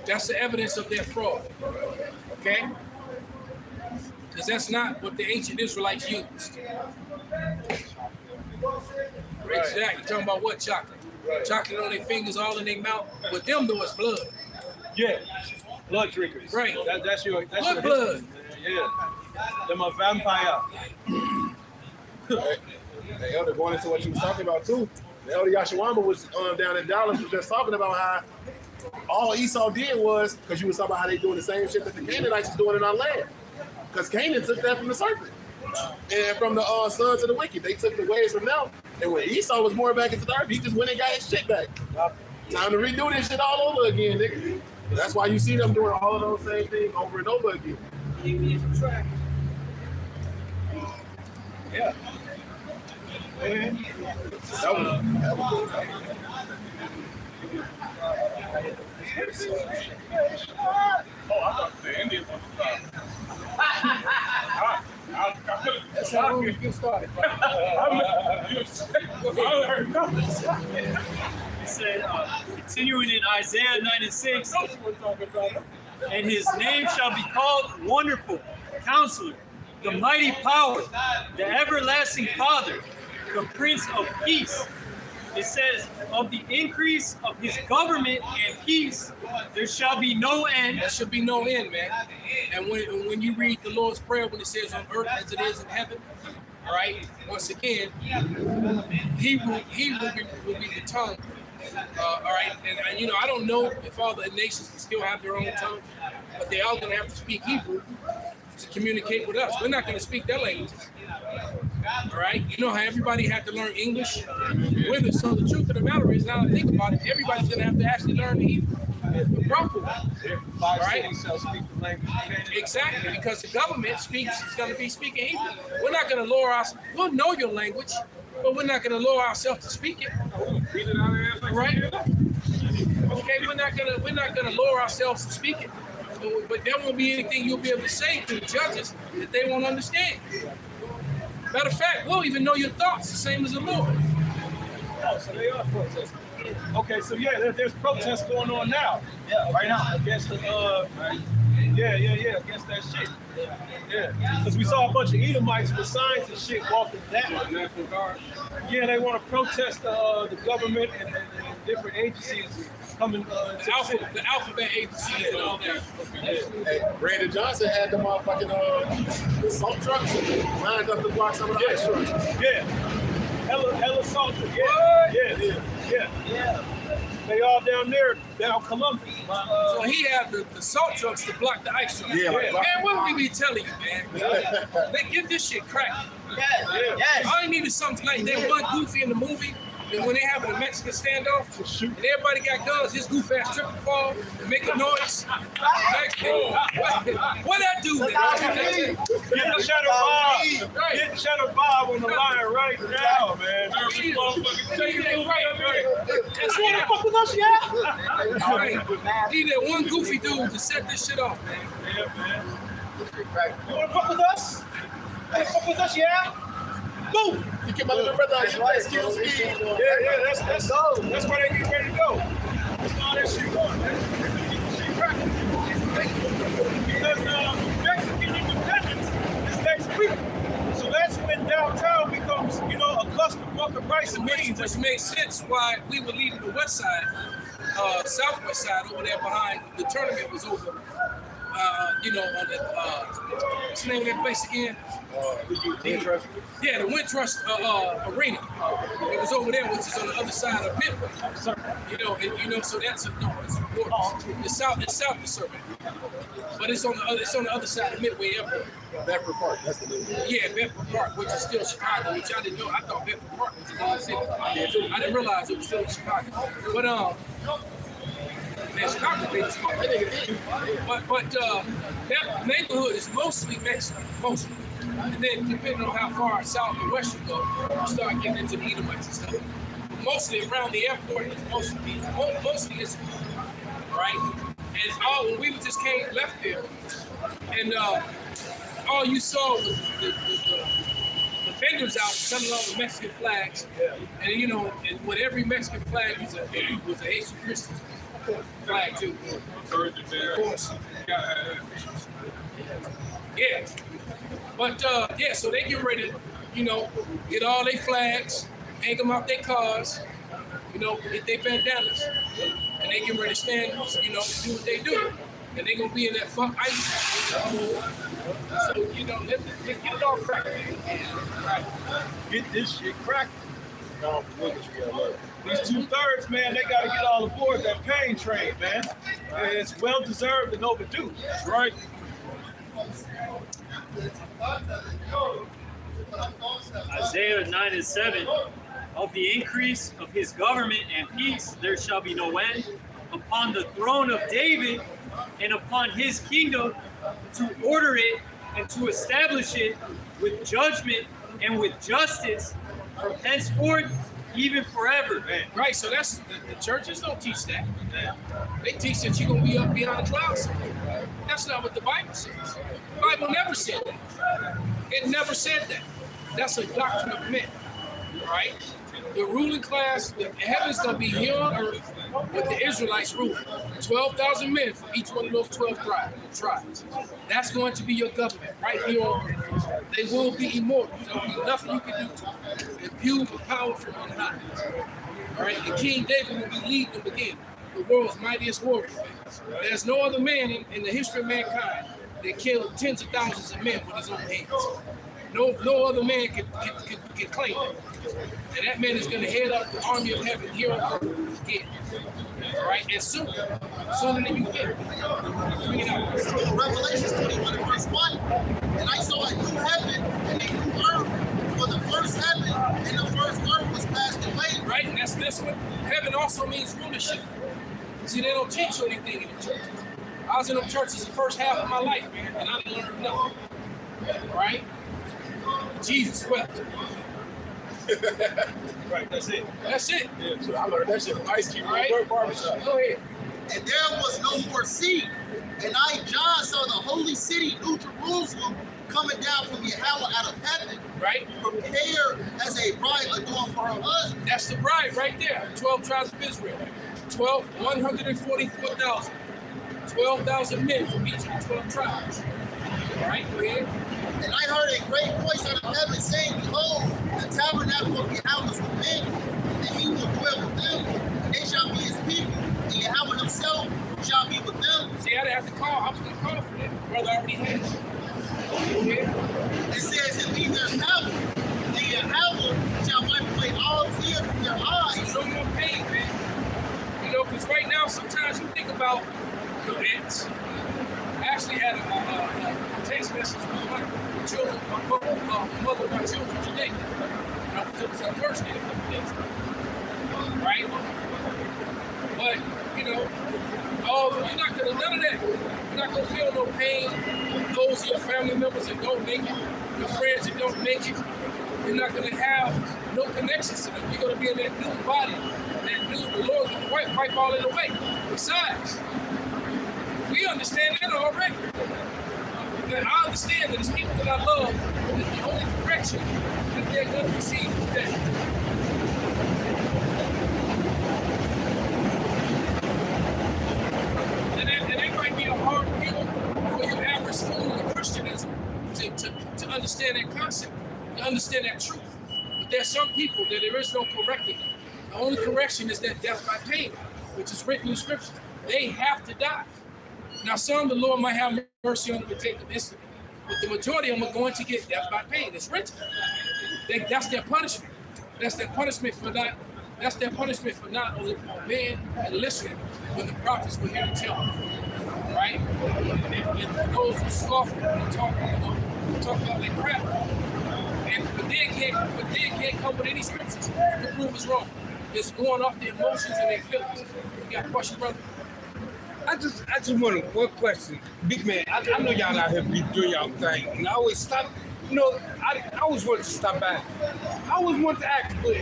[SPEAKER 6] That's the evidence of their fraud. Okay? Because that's not what the ancient Israelites used. Exactly. You're talking about what chocolate? Right. Chocolate on their fingers, all in their mouth. With them, though, it's blood.
[SPEAKER 1] Yeah. Blood drinkers.
[SPEAKER 6] Right.
[SPEAKER 1] That's your
[SPEAKER 6] blood.
[SPEAKER 1] History. Yeah. Them a vampire.
[SPEAKER 4] Hey, Elder, going into what you was talking about too. The Elder Yashawama was down in Dallas was just talking about how all Esau did was, because you was talking about how they doing the same shit that the Canaanites was doing in our land. Because Canaan took that from the serpent. And from the sons of the wicked, they took the ways from them. And when Esau was born back into the earth, he just went and got his shit back. Time to redo this shit all over again, nigga. That's why you see them doing all of those same things over and over again.
[SPEAKER 1] Yeah.
[SPEAKER 4] That was
[SPEAKER 2] The Indians want to stop.
[SPEAKER 6] That's how we get started.
[SPEAKER 7] It said, continuing in Isaiah 9:6, and his name shall be called Wonderful, Counselor, the Mighty Power, the Everlasting Father, the Prince of Peace. It says, of the increase of his government and peace, there shall be no end.
[SPEAKER 6] There should be no end, man. And when you read the Lord's Prayer, when it says on earth as it is in heaven, all right, once again, Hebrew will be the tongue. All right, and you know, I don't know if all the nations can still have their own tongue, but they all going to have to speak Hebrew to communicate with us. We're not going to speak their languages. All right, you know how everybody had to learn English? So the truth of the matter is, now I think about it, everybody's going to have to actually learn the Hebrew. The proper one. All right? Exactly, because the government is going to be speaking Hebrew. We're not going to lower us. We'll know your language, but we're not going to lower ourselves to speak it. Right? Okay, we're not gonna lower ourselves to speak it. But there won't be anything you'll be able to say to the judges that they won't understand. Matter of fact, we'll even know your thoughts the same as the Lord.
[SPEAKER 1] Oh, so they are protesting. Okay, so yeah, there's protests going on now. Yeah, right now against the against that shit. Yeah, because we saw a bunch of Edomites with signs and shit walking that way. Yeah, they want to protest the government and different agencies coming.
[SPEAKER 3] The alphabet agencies and all that.
[SPEAKER 4] Hey, Brandon Johnson had the motherfucking the salt trucks lined up to block some of the ice trucks.
[SPEAKER 1] Yeah, hella salted. Yeah. They all down there, down Columbus.
[SPEAKER 3] So he had the salt trucks to block the ice trucks.
[SPEAKER 4] Yeah, like-
[SPEAKER 3] Man, what would we be telling you, man? They give this shit crack.
[SPEAKER 5] Yes.
[SPEAKER 3] All you need is something like that one goofy in the movie. And when they having a Mexican standoff, and everybody got guns, his goof ass trip and fall and make a noise. What that do?
[SPEAKER 1] Getting Shadow Bob. Getting Shadow Bob on the line right now, man.
[SPEAKER 3] That's
[SPEAKER 1] What the fuck was us, yeah?
[SPEAKER 3] right. Need that one goofy dude to set this shit off, man.
[SPEAKER 1] Yeah, man. You wanna fuck with us? You wanna fuck with us, yeah? Move!
[SPEAKER 4] You keep my little brother out your excuse me.
[SPEAKER 1] Yeah, that's why they get ready to go. That's all that shit going, man. Shit cracking. Because Mexican independence is next week. So that's when downtown becomes, a clusterfuck of rice and beans.
[SPEAKER 3] Which makes sense why we were leaving the west side, southwest side over there behind the tournament was over. On the what's the name of that place again? Yeah, the Wintrust Arena. It was over there, which is on the other side of Midway. So that's it's north. It's south of Serpent. But it's on the other side of Midway Airport.
[SPEAKER 4] Bedford Park, that's the name.
[SPEAKER 3] Yeah, Bedford Park, which is still Chicago, which I didn't know. I thought Bedford Park was in the city. I didn't realize it was still in Chicago. But man, Chicago big as fuck. But that neighborhood is mostly Mexican, mostly. And then depending on how far south and west you go, you start getting into the Edomites and stuff. Mostly around the airport, it's mostly is right. And when we just left there, and all you saw was the vendors out selling all the Mexican flags, and and with every Mexican flag was a Jesus Christ flag too. Of course. Yeah. But so they get ready to, get all their flags, hang them out their cars, get their bandanas, and they get ready to stand, do what they do. And they gonna be in that fuck ice. So, let's get it all cracking.
[SPEAKER 1] Get this shit cracking. These 2/3, man, they gotta get all aboard that pain train, man. And it's well deserved and overdue, right?
[SPEAKER 7] Isaiah 9:7. Of the increase of his government and peace there shall be no end upon the throne of David and upon his kingdom, to order it and to establish it with judgment and with justice from henceforth even forever.
[SPEAKER 3] Right, so that's the churches don't teach that. They teach that you're gonna be up behind the clouds. That's not what the Bible says. The Bible never said that. It never said that. That's a doctrine of men, right? The ruling class, the heaven's gonna be here on earth with the Israelites ruling. 12,000 men from each one of those 12 tribes. That's going to be your government right here on earth. They will be immortal. There'll be nothing you can do to them. Imbued with power from on high. All right, and King David will be leading them again, the world's mightiest warrior. There's no other man in the history of mankind that killed tens of thousands of men with his own hands. No other man can claim that. And that man is going to head up the army of heaven here on earth again. All right, and sooner than you get. Bring it out.
[SPEAKER 5] Revelation 21 verse 1. And I saw a new heaven and a new earth. For the first heaven and the first earth was passed away.
[SPEAKER 3] Right, and that's this one. Heaven also means rulership. See, they don't teach you anything in the church. I was in them churches the first half of my life, man, and I didn't learn nothing. All right? Jesus wept.
[SPEAKER 1] Right, that's it.
[SPEAKER 3] That's it.
[SPEAKER 4] Yeah, so I learned that shit from Ice Cube.
[SPEAKER 3] Right.
[SPEAKER 4] Barbershop.
[SPEAKER 3] Go ahead.
[SPEAKER 5] And there was no more sea. And I, John, saw the holy city, New Jerusalem, coming down from Yahweh out of heaven,
[SPEAKER 3] Right?
[SPEAKER 5] prepared as a bride adorned for her husband.
[SPEAKER 3] That's the bride right there. 12 tribes of Israel. 144,000. 12,000 men from each of the 12 tribes. All right, go ahead.
[SPEAKER 5] And I heard a great voice out of heaven saying, Behold, the tabernacle of Yahweh is with men, and he will dwell with them, and they shall be his people, and and Yahweh himself shall be with them.
[SPEAKER 3] See, I didn't have to call. I was going to call for that. Brother already had it. Okay.
[SPEAKER 5] It says, and be their power, and Yahweh shall wipe away all tears from their eyes.
[SPEAKER 3] No more pain, man. You know, because right now, sometimes you think about your ex. I actually had a text message from my children, my mother of my children today. It was her birthday a couple days ago. Right? But, you know, you're not going to, none of that. You're not going to feel no pain. Those are your family members that don't make it, your friends that don't make it. You're not going to have no connections to them. You're going to be in that new body, that new, the Lord will wipe all it away. Besides, we understand that already. That I understand that it's people that I love, that the only correction that they're going to receive is death. And that might be a hard pill for your average fool in Christianism to understand that concept, to understand that truth. But there's some people that there is no correcting. The only correction is that death by pain, which is written in Scripture. They have to die. Now, some the Lord might have mercy on them and take them instantly, but the majority of them are going to get death by pain. It's written. That's their punishment. That's their punishment for not. That's their punishment for not obeying and listening when the prophets were here to tell them. Right? And for those who scoff and talk about that crap, but they can't come with any scriptures to prove it's wrong. It's going off their emotions and their feelings. You got a question, brother?
[SPEAKER 8] I just want one question. Big man, I know y'all out here be doing y'all thing, and I always stop, you know, I always want to stop by. I always want to ask, but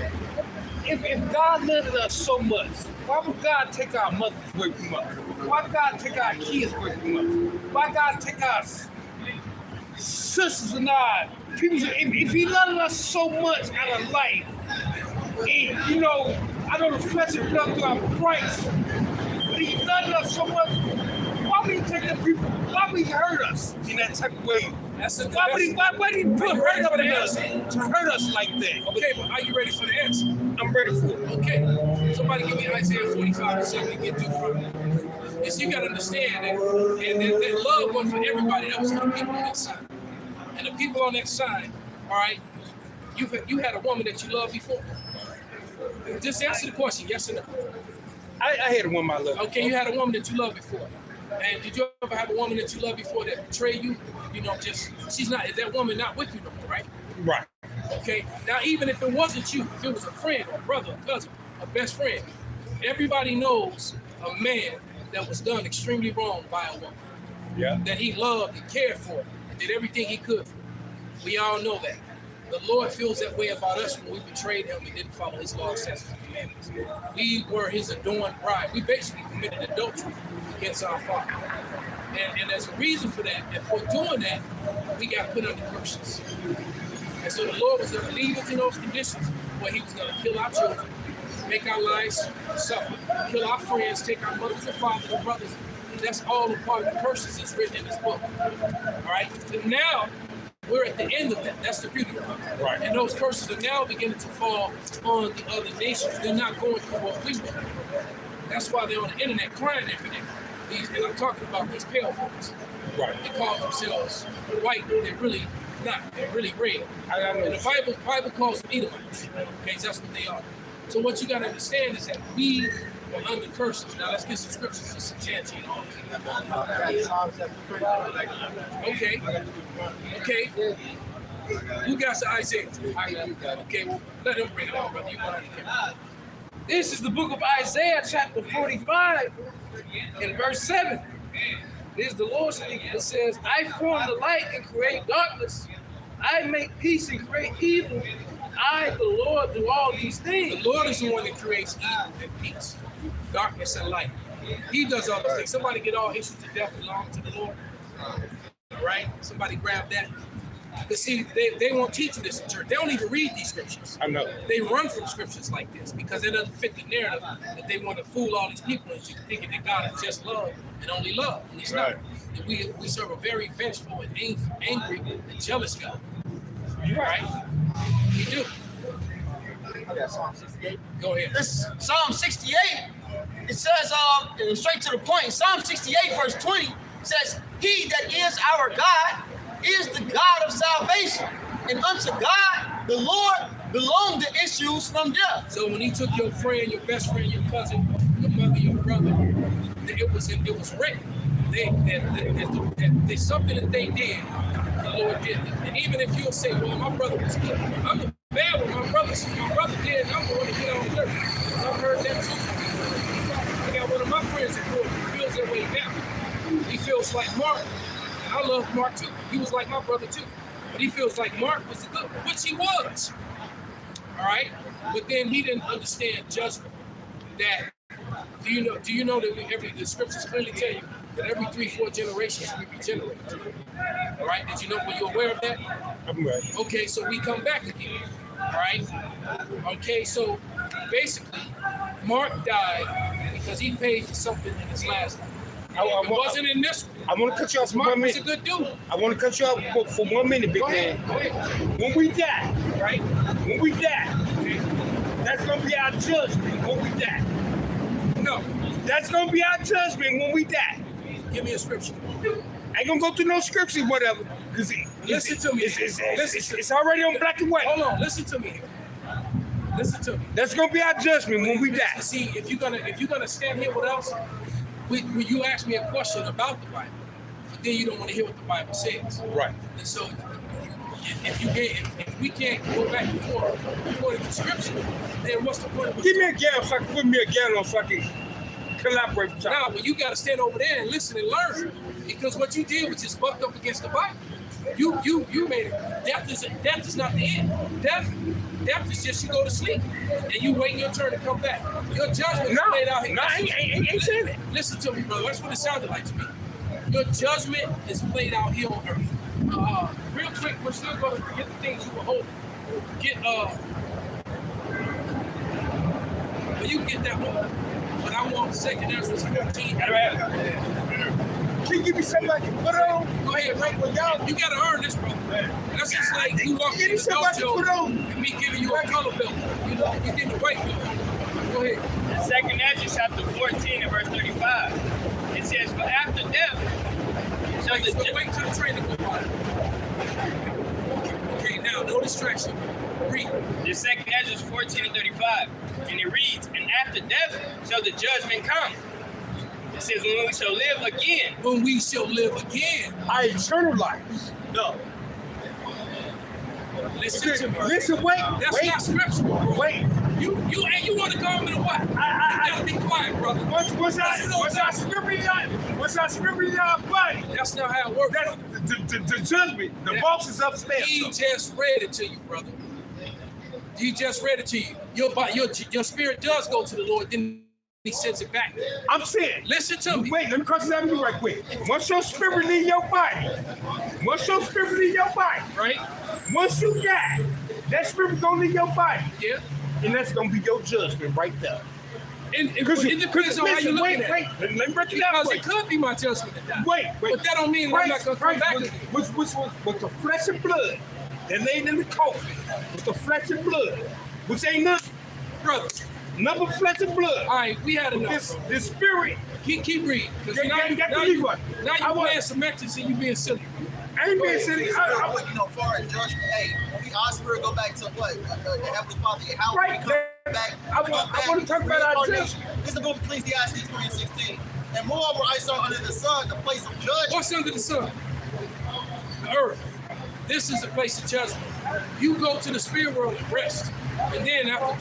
[SPEAKER 8] if God loved us so much, why would God take our mothers away from us? Why God take our kids away from us? Why God take our sisters and our people? If He loved us so much out of life, and, you know, I know the flesh and blood through our Christ, He loved us so much. Why would He take the people? Why would He hurt us in that type of way? Why would He put hurt up in us to hurt us like that?
[SPEAKER 3] Okay, but are you ready for the answer?
[SPEAKER 8] I'm ready for it.
[SPEAKER 3] Okay. Somebody give me Isaiah 45 and 7 and get through from it. And so you got to understand that, and that love wasn't for everybody. That was for the people on that side. And the people on that side, all right, you had a woman that you loved before. Just answer the question, yes or no.
[SPEAKER 8] I had a woman I love.
[SPEAKER 3] Okay, you had a woman that you loved before. And did you ever have a woman that you loved before that betrayed you? You know, is that woman not with you no more, right?
[SPEAKER 8] Right.
[SPEAKER 3] Okay, now even if it wasn't you, if it was a friend, a brother, a cousin, a best friend, everybody knows a man that was done extremely wrong by a woman.
[SPEAKER 8] Yeah.
[SPEAKER 3] That he loved and cared for and did everything he could for. We all know that. The Lord feels that way about us when we betrayed him and didn't follow his law, statutes, and commandments. We were his adorned bride. We basically committed adultery against our Father. And there's a reason for that. And for doing that, we got put under curses. And so the Lord was going to leave us in those conditions where he was going to kill our children, make our lives suffer, kill our friends, take our mothers and fathers and brothers. That's all a part of the curses that's written in this book. All right? So now, we're at the end of that. That's the beauty of it.
[SPEAKER 8] Right.
[SPEAKER 3] And those curses are now beginning to fall on the other nations. They're not going through what we went. That's why they're on the internet crying every day. And I'm talking about these pale folks.
[SPEAKER 8] Right.
[SPEAKER 3] They call themselves white, but they're really not. They're really red. And the Bible calls them Edomites. Okay, that's what they are. So what you got to understand is that we are under curses. Now let's get some scriptures and some chanting and all that. Okay. Okay. You got some Isaiah. Okay, well, let him bring it out, brother. You want to
[SPEAKER 6] This is the book of Isaiah, chapter 45, and verse 7. This is the Lord speaking. It says, I form the light and create darkness. I make peace and create evil. I, the Lord, do all these things.
[SPEAKER 3] The Lord is the one that creates evil and peace, darkness and light. He does all those things. Somebody get all issues of death belong to the Lord. All right? Somebody grab that. But see, they won't teach you this in church. They don't even read these scriptures.
[SPEAKER 8] I know.
[SPEAKER 3] They run from scriptures like this because it doesn't fit the narrative that they want to fool all these people into thinking that God is just love and only love. And he's not. And we serve a very vengeful and angry and jealous God. Right? We do.
[SPEAKER 5] I got Psalm 68.
[SPEAKER 3] Go ahead.
[SPEAKER 5] This Psalm 68 it says, straight to the point, Psalm 68, verse 20 says, he that is our God is the God of salvation. And unto God, the Lord, belong the issues from death.
[SPEAKER 3] So when he took your friend, your best friend, your cousin, your mother, your brother, it was written. There's something that they did, the Lord did. And even if you'll say, well, my brother was good, I'm the bad one, my brother did, I'm the one to get on dirt. I've heard that too. I got one of my friends in court who feels that way now. He feels like Mark, and I love Mark too. He was like my brother too. But he feels like Mark was the good, which he was. All right? But then he didn't understand judgment. That do you know that the scriptures clearly tell you that every 3-4 generations we regenerate. All right? Did you know? Were you aware of that?
[SPEAKER 8] I'm right.
[SPEAKER 3] Okay, so we come back again. All right? Okay, so basically, Mark died because he paid for something in his last life. It wasn't in this one.
[SPEAKER 8] I want to cut you off for
[SPEAKER 3] Mark
[SPEAKER 8] 1
[SPEAKER 3] was
[SPEAKER 8] minute.
[SPEAKER 3] a good dude.
[SPEAKER 8] I want to cut you off for 1 minute, big
[SPEAKER 3] Go
[SPEAKER 8] man.
[SPEAKER 3] ahead. Go ahead.
[SPEAKER 8] When we die,
[SPEAKER 3] Right?
[SPEAKER 8] when we die, that's gonna be our judgment when we die.
[SPEAKER 3] No.
[SPEAKER 8] That's gonna be our judgment when we die.
[SPEAKER 3] Give me a scripture.
[SPEAKER 8] I ain't gonna go through no scripture, whatever, because
[SPEAKER 3] Listen to me.
[SPEAKER 8] it's already on black and white.
[SPEAKER 3] Hold on. Listen to me. Listen to me.
[SPEAKER 8] That's gonna be our judgment when we die.
[SPEAKER 3] See, if you're gonna stand here with us, you ask me a question about the Bible, but then you don't want to hear what the Bible says.
[SPEAKER 8] Right.
[SPEAKER 3] And so, if we can't go back and forth according to Scripture, then what's the point of
[SPEAKER 8] Give me a gallon so I can put me a gallon so I can collaborate with y'all.
[SPEAKER 3] Now, but you got to stand over there and listen and learn, because what you did was just bucked up against the Bible. You made it. Death is not the end. Death is just you go to sleep and you wait your turn to come back. Your judgment is played out here.
[SPEAKER 8] No, I ain't saying that.
[SPEAKER 3] Listen to me, brother. That's what it sounded like to me. Your judgment is played out here on earth. Real quick, we're still going to get the things you were holding. Well, you get that one. But I want 2nd Ezra 14.
[SPEAKER 8] Can you give me something I can put on?
[SPEAKER 3] Go ahead, right?
[SPEAKER 8] Well, y'all,
[SPEAKER 3] You got to earn this, brother. That's just like you walking
[SPEAKER 8] give
[SPEAKER 3] in
[SPEAKER 8] me
[SPEAKER 3] the
[SPEAKER 8] something I can put
[SPEAKER 3] dojo
[SPEAKER 8] on.
[SPEAKER 3] and me giving you a color belt. You know, you getting a white belt. Go ahead.
[SPEAKER 9] 2nd Ezra chapter 14 and verse 35. It says, for after death shall
[SPEAKER 3] Wait,
[SPEAKER 9] the
[SPEAKER 3] so wait till the train to go by. Okay, now, no distraction. Read.
[SPEAKER 9] The 2nd Ezra 14 and 35. And it reads, and after death shall the judgment come. It says, when we shall live again.
[SPEAKER 3] When we shall live again.
[SPEAKER 8] our eternal lives.
[SPEAKER 1] No.
[SPEAKER 3] Listen to me.
[SPEAKER 8] Listen, wait,
[SPEAKER 3] That's
[SPEAKER 8] wait,
[SPEAKER 3] not scriptural.
[SPEAKER 8] wait.
[SPEAKER 3] You want to call me to what? You gotta be quiet, brother.
[SPEAKER 8] What's our scripture in our body?
[SPEAKER 3] That's not how it works.
[SPEAKER 8] That's the judgment. The boss is upstairs.
[SPEAKER 3] He just read it to you, brother. He just read it to you. Your spirit does go to the Lord, then he sends it back.
[SPEAKER 8] I'm saying.
[SPEAKER 3] Listen to me.
[SPEAKER 8] Wait, let me cross that with you right quick. Once your spirit leave your body,
[SPEAKER 3] Right?
[SPEAKER 8] once you die, that spirit gonna leave your body,
[SPEAKER 3] Yeah.
[SPEAKER 8] and that's gonna be your judgment right there.
[SPEAKER 3] And it depends on how you look at it.
[SPEAKER 8] Wait, let me break it down
[SPEAKER 3] Because
[SPEAKER 8] for
[SPEAKER 3] it
[SPEAKER 8] you.
[SPEAKER 3] could be my judgment to die.
[SPEAKER 8] Wait.
[SPEAKER 3] But that don't mean I'm not gonna come back again.
[SPEAKER 8] with the flesh and blood that laid in the coffin, with the flesh and blood, which ain't nothing,
[SPEAKER 3] Brother,
[SPEAKER 8] nothing but flesh and blood.
[SPEAKER 3] all right, we had enough.
[SPEAKER 8] This spirit,
[SPEAKER 3] Keep reading. Because
[SPEAKER 8] You
[SPEAKER 3] now
[SPEAKER 8] got to
[SPEAKER 3] you
[SPEAKER 8] leave one.
[SPEAKER 3] now
[SPEAKER 8] I
[SPEAKER 3] you
[SPEAKER 8] want-
[SPEAKER 3] playing semantics and you being silly.
[SPEAKER 8] I ain't being silly.
[SPEAKER 5] Far as judgment, hey, our spirit go back to what? The Heavenly Father, how
[SPEAKER 8] Right.
[SPEAKER 5] we come back.
[SPEAKER 8] I want to talk about our
[SPEAKER 5] reincarnation.
[SPEAKER 8] judgment.
[SPEAKER 5] This is the book of Ecclesiastes 3:16. And moreover, I saw under the sun the place of judgment.
[SPEAKER 3] What's under the sun? The earth. This is a place of judgment. You go to the spirit world and rest. And then after up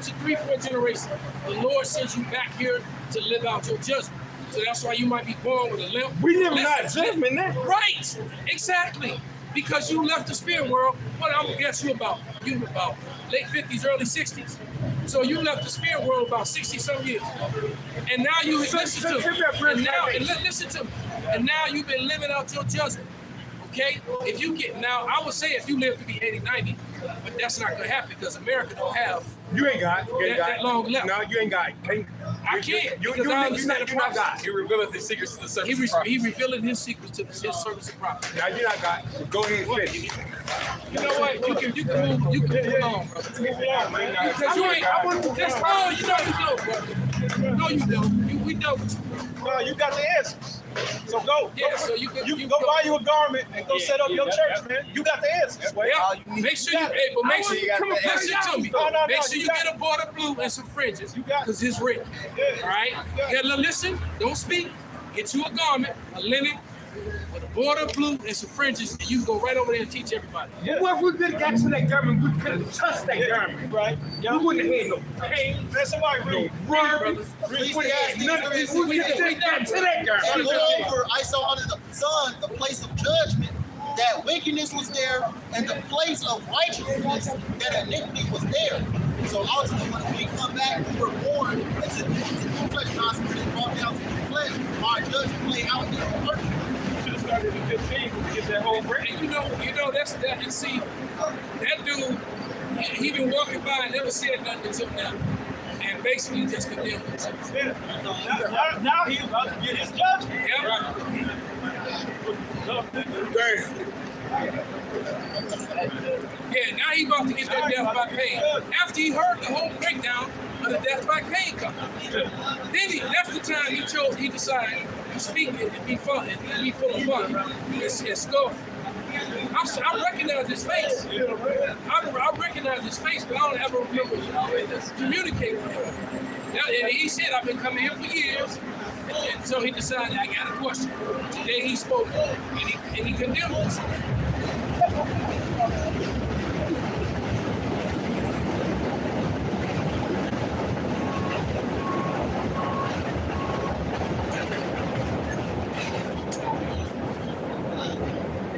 [SPEAKER 3] to 3-4 generations, the Lord sends you back here to live out your judgment. So that's why you might be born with a limp.
[SPEAKER 8] We live in our judgment now.
[SPEAKER 3] Right, exactly. Because you left the spirit world. What I'm gonna guess you about late 50s, early 60s. So you left the spirit world about 60-some years. And now you listen to me. Listen to me. And now you've been living out your judgment. Okay? If you get now, I would say if you live to be 80, 90, but that's not gonna happen because America don't have
[SPEAKER 8] You ain't God. You ain't
[SPEAKER 3] that
[SPEAKER 8] God.
[SPEAKER 3] long left.
[SPEAKER 8] No, you ain't God.
[SPEAKER 3] I can't
[SPEAKER 8] You
[SPEAKER 3] because I understand the
[SPEAKER 8] you're not
[SPEAKER 3] process.
[SPEAKER 8] God.
[SPEAKER 2] He revealed the secrets to the servants.
[SPEAKER 3] He revealing his secrets to his servants and prophets.
[SPEAKER 8] Now you're not God. Go ahead and finish.
[SPEAKER 3] You know what? You can move on, brother.
[SPEAKER 8] Move on, man.
[SPEAKER 3] Because you ain't. That's all you know, brother.
[SPEAKER 6] No, you don't. We dealt with you.
[SPEAKER 1] No, you got the answers. So go.
[SPEAKER 6] Yeah, so you
[SPEAKER 1] go buy you a garment and go set up your church, man. You got the answers.
[SPEAKER 6] Yeah. Make sure come on, listen to me.
[SPEAKER 1] No,
[SPEAKER 6] Make sure
[SPEAKER 1] you
[SPEAKER 6] you
[SPEAKER 1] got
[SPEAKER 6] get a border blue and some fringes.
[SPEAKER 1] You got it.
[SPEAKER 6] Because it's written.
[SPEAKER 1] Yeah.
[SPEAKER 6] All right? Yeah, listen, don't speak. Get you a garment, a linen, with a border blue and some fringes, and you can go right over there and teach everybody.
[SPEAKER 8] But what if we could have got to that garment? We could have touched that garment.
[SPEAKER 1] Right.
[SPEAKER 8] We wouldn't have had no pain,
[SPEAKER 1] Man, somebody read.
[SPEAKER 8] no run.
[SPEAKER 6] brothers.
[SPEAKER 8] We wouldn't have had nothing. We could have got to that
[SPEAKER 5] And
[SPEAKER 8] garment.
[SPEAKER 5] moreover, I saw under the sun the place of judgment, that wickedness was there, and the place of righteousness, that iniquity was there. So ultimately, when we come back, we were born into new flesh. God's spirit is brought down to new flesh. Our judgment play out here on earth.
[SPEAKER 1] Should have started at 15 to get that whole break.
[SPEAKER 6] And you know that's that. And see, that dude, he been walking by and never said nothing until now, and basically just condemned himself.
[SPEAKER 1] Yeah. Now he's about to get his judgment.
[SPEAKER 6] Yeah. Yeah, now he about to get that death by pain. After he heard the whole breakdown of the death by pain coming. Then he left the time he decided to speak it and be fun and be full of fun and scoff. I recognize his face. I recognize his face, but I don't ever remember communicating with him. And he said, I've been coming here for years. And so he decided, I got a question. Today he spoke and he condemned us.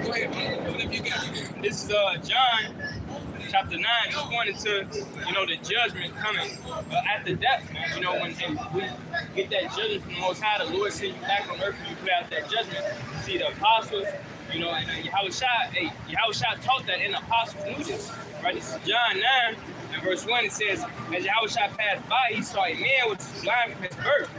[SPEAKER 6] Go ahead, man. Whatever you got.
[SPEAKER 9] This is John chapter 9. He's pointing to, the judgment coming after death, man. When we get that judgment from the Most High, the Lord send you back on earth and you put out that judgment. See, the apostles, and Yahushua taught that, and the apostles knew this, right? This is John 9 and verse 1. It says, as Yahushua passed by, he saw a man which was blind from his birth.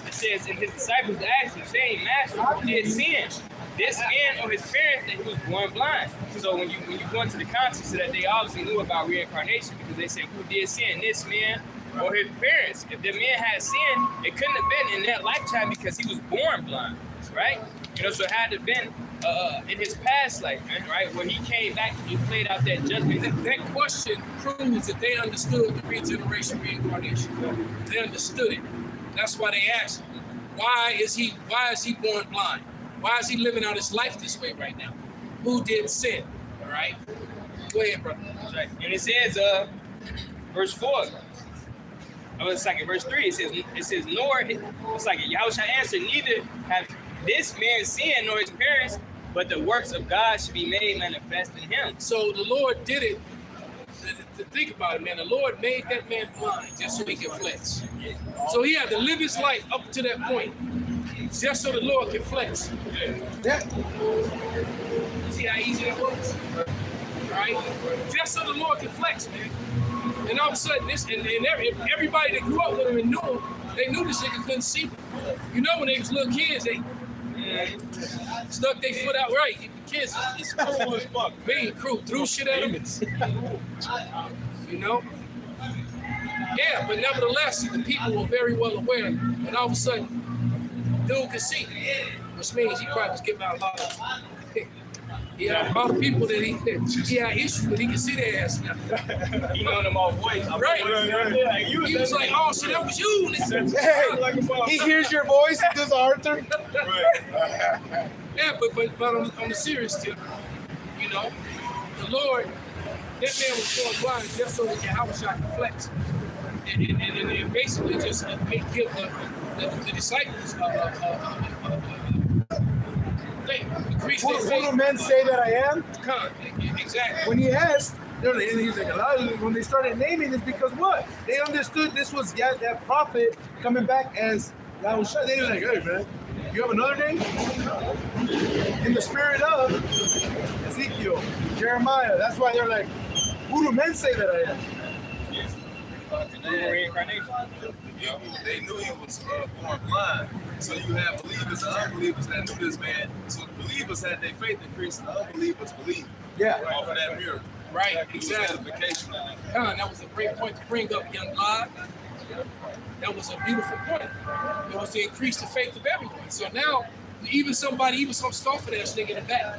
[SPEAKER 9] It says, and his disciples asked him, saying, Master, who did sin? This man or his parents, that he was born blind. So when you go into the context of that, they obviously knew about reincarnation, because they said, who did sin? This man or his parents? If the man had sinned, it couldn't have been in that lifetime because he was born blind, right? So it had to have been in his past life, man, right? When he came back and he played out that judgment.
[SPEAKER 6] That question proves that they understood the regeneration, reincarnation. They understood it. That's why they asked him, why is he born blind? Why is he living out his life this way right now? Who did sin? All right? Go ahead, brother.
[SPEAKER 9] Right. And it says, verse 4. Verse 3. It says, nor, it's like Yahushua answered, neither have this man sinned nor his parents, but the works of God should be made manifest in him.
[SPEAKER 6] So the Lord did it. To think about it, man, the Lord made that man blind just so he could flex. So he had to live his life up to that point just so the Lord could flex. Yeah. See how easy that was? Right? Just so the Lord could flex, man. And all of a sudden, everybody that grew up with him and knew him, they knew this nigga couldn't see. When they was little kids, they stuck their foot out right. The kids, it's cool as fuck. Being crew, threw shit at him. Yeah, but nevertheless, the people were very well aware. And all of a sudden, dude could see, which means he probably was giving out a lot of. He had a lot of people that he had issues with. He could see their ass now.
[SPEAKER 9] He know them all voice.
[SPEAKER 6] Right. He was like, oh, so that was you.
[SPEAKER 4] He hears your voice, does Arthur.
[SPEAKER 6] Yeah, but on the serious tip, the Lord, that man was going blind just so that Yahushua could flex. And basically just give the disciples
[SPEAKER 4] Who do men say that I am?
[SPEAKER 6] Exactly.
[SPEAKER 4] When he asked, he's like, when they started naming this, because what? They understood this was that prophet coming back as Yahushua. They were like, hey man, you have another name? In the spirit of Ezekiel, Jeremiah. That's why they're like, who do men say that I am?
[SPEAKER 9] Reincarnation.
[SPEAKER 2] They knew he was born blind. So you have believers and unbelievers that knew this man. So the believers had their faith increased, and the unbelievers believed.
[SPEAKER 4] Yeah.
[SPEAKER 2] Off of that miracle.
[SPEAKER 6] Right, exactly.
[SPEAKER 2] Edification.
[SPEAKER 6] That was a great point to bring up, young lad. That was a beautiful point. It was to increase the faith of everyone. So now, even some scoffer ass nigga in the back,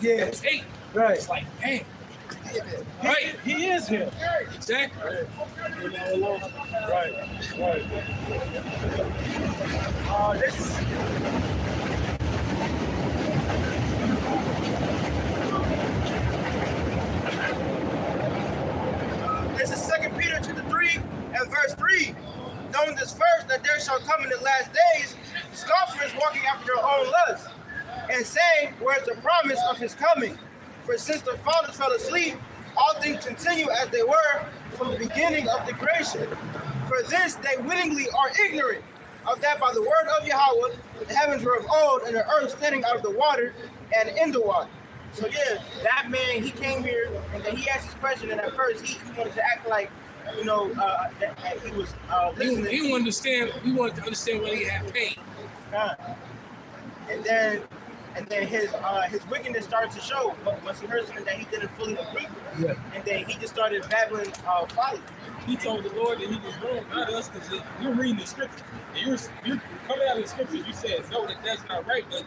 [SPEAKER 1] Yeah,
[SPEAKER 6] it was hate.
[SPEAKER 1] right.
[SPEAKER 6] It's like, damn. Right.
[SPEAKER 1] He is him.
[SPEAKER 6] Exactly.
[SPEAKER 1] Right. This is 2 Peter chapter 3 and verse 3. Knowing this first, that there shall come in the last days scoffers walking after their own lusts, and saying, where is the promise of his coming? For since the fathers fell asleep, all things continue as they were from the beginning of the creation. For this they wittingly are ignorant of that by the word of Yahweh, the heavens were of old, and the earth standing out of the water and in the water. So yeah, that man, he came here, and then he asked his question, and at first he wanted to act like, you know, that he was listening.
[SPEAKER 6] He wanted to understand what he had paid.
[SPEAKER 1] And then his wickedness started to show once he heard something that he didn't fully agree with.
[SPEAKER 6] Yeah.
[SPEAKER 1] And then he just started babbling folly.
[SPEAKER 10] He told the Lord that he was wrong, not us, because you're reading the scriptures. And you're coming out of the scriptures. You said no, that's not right, but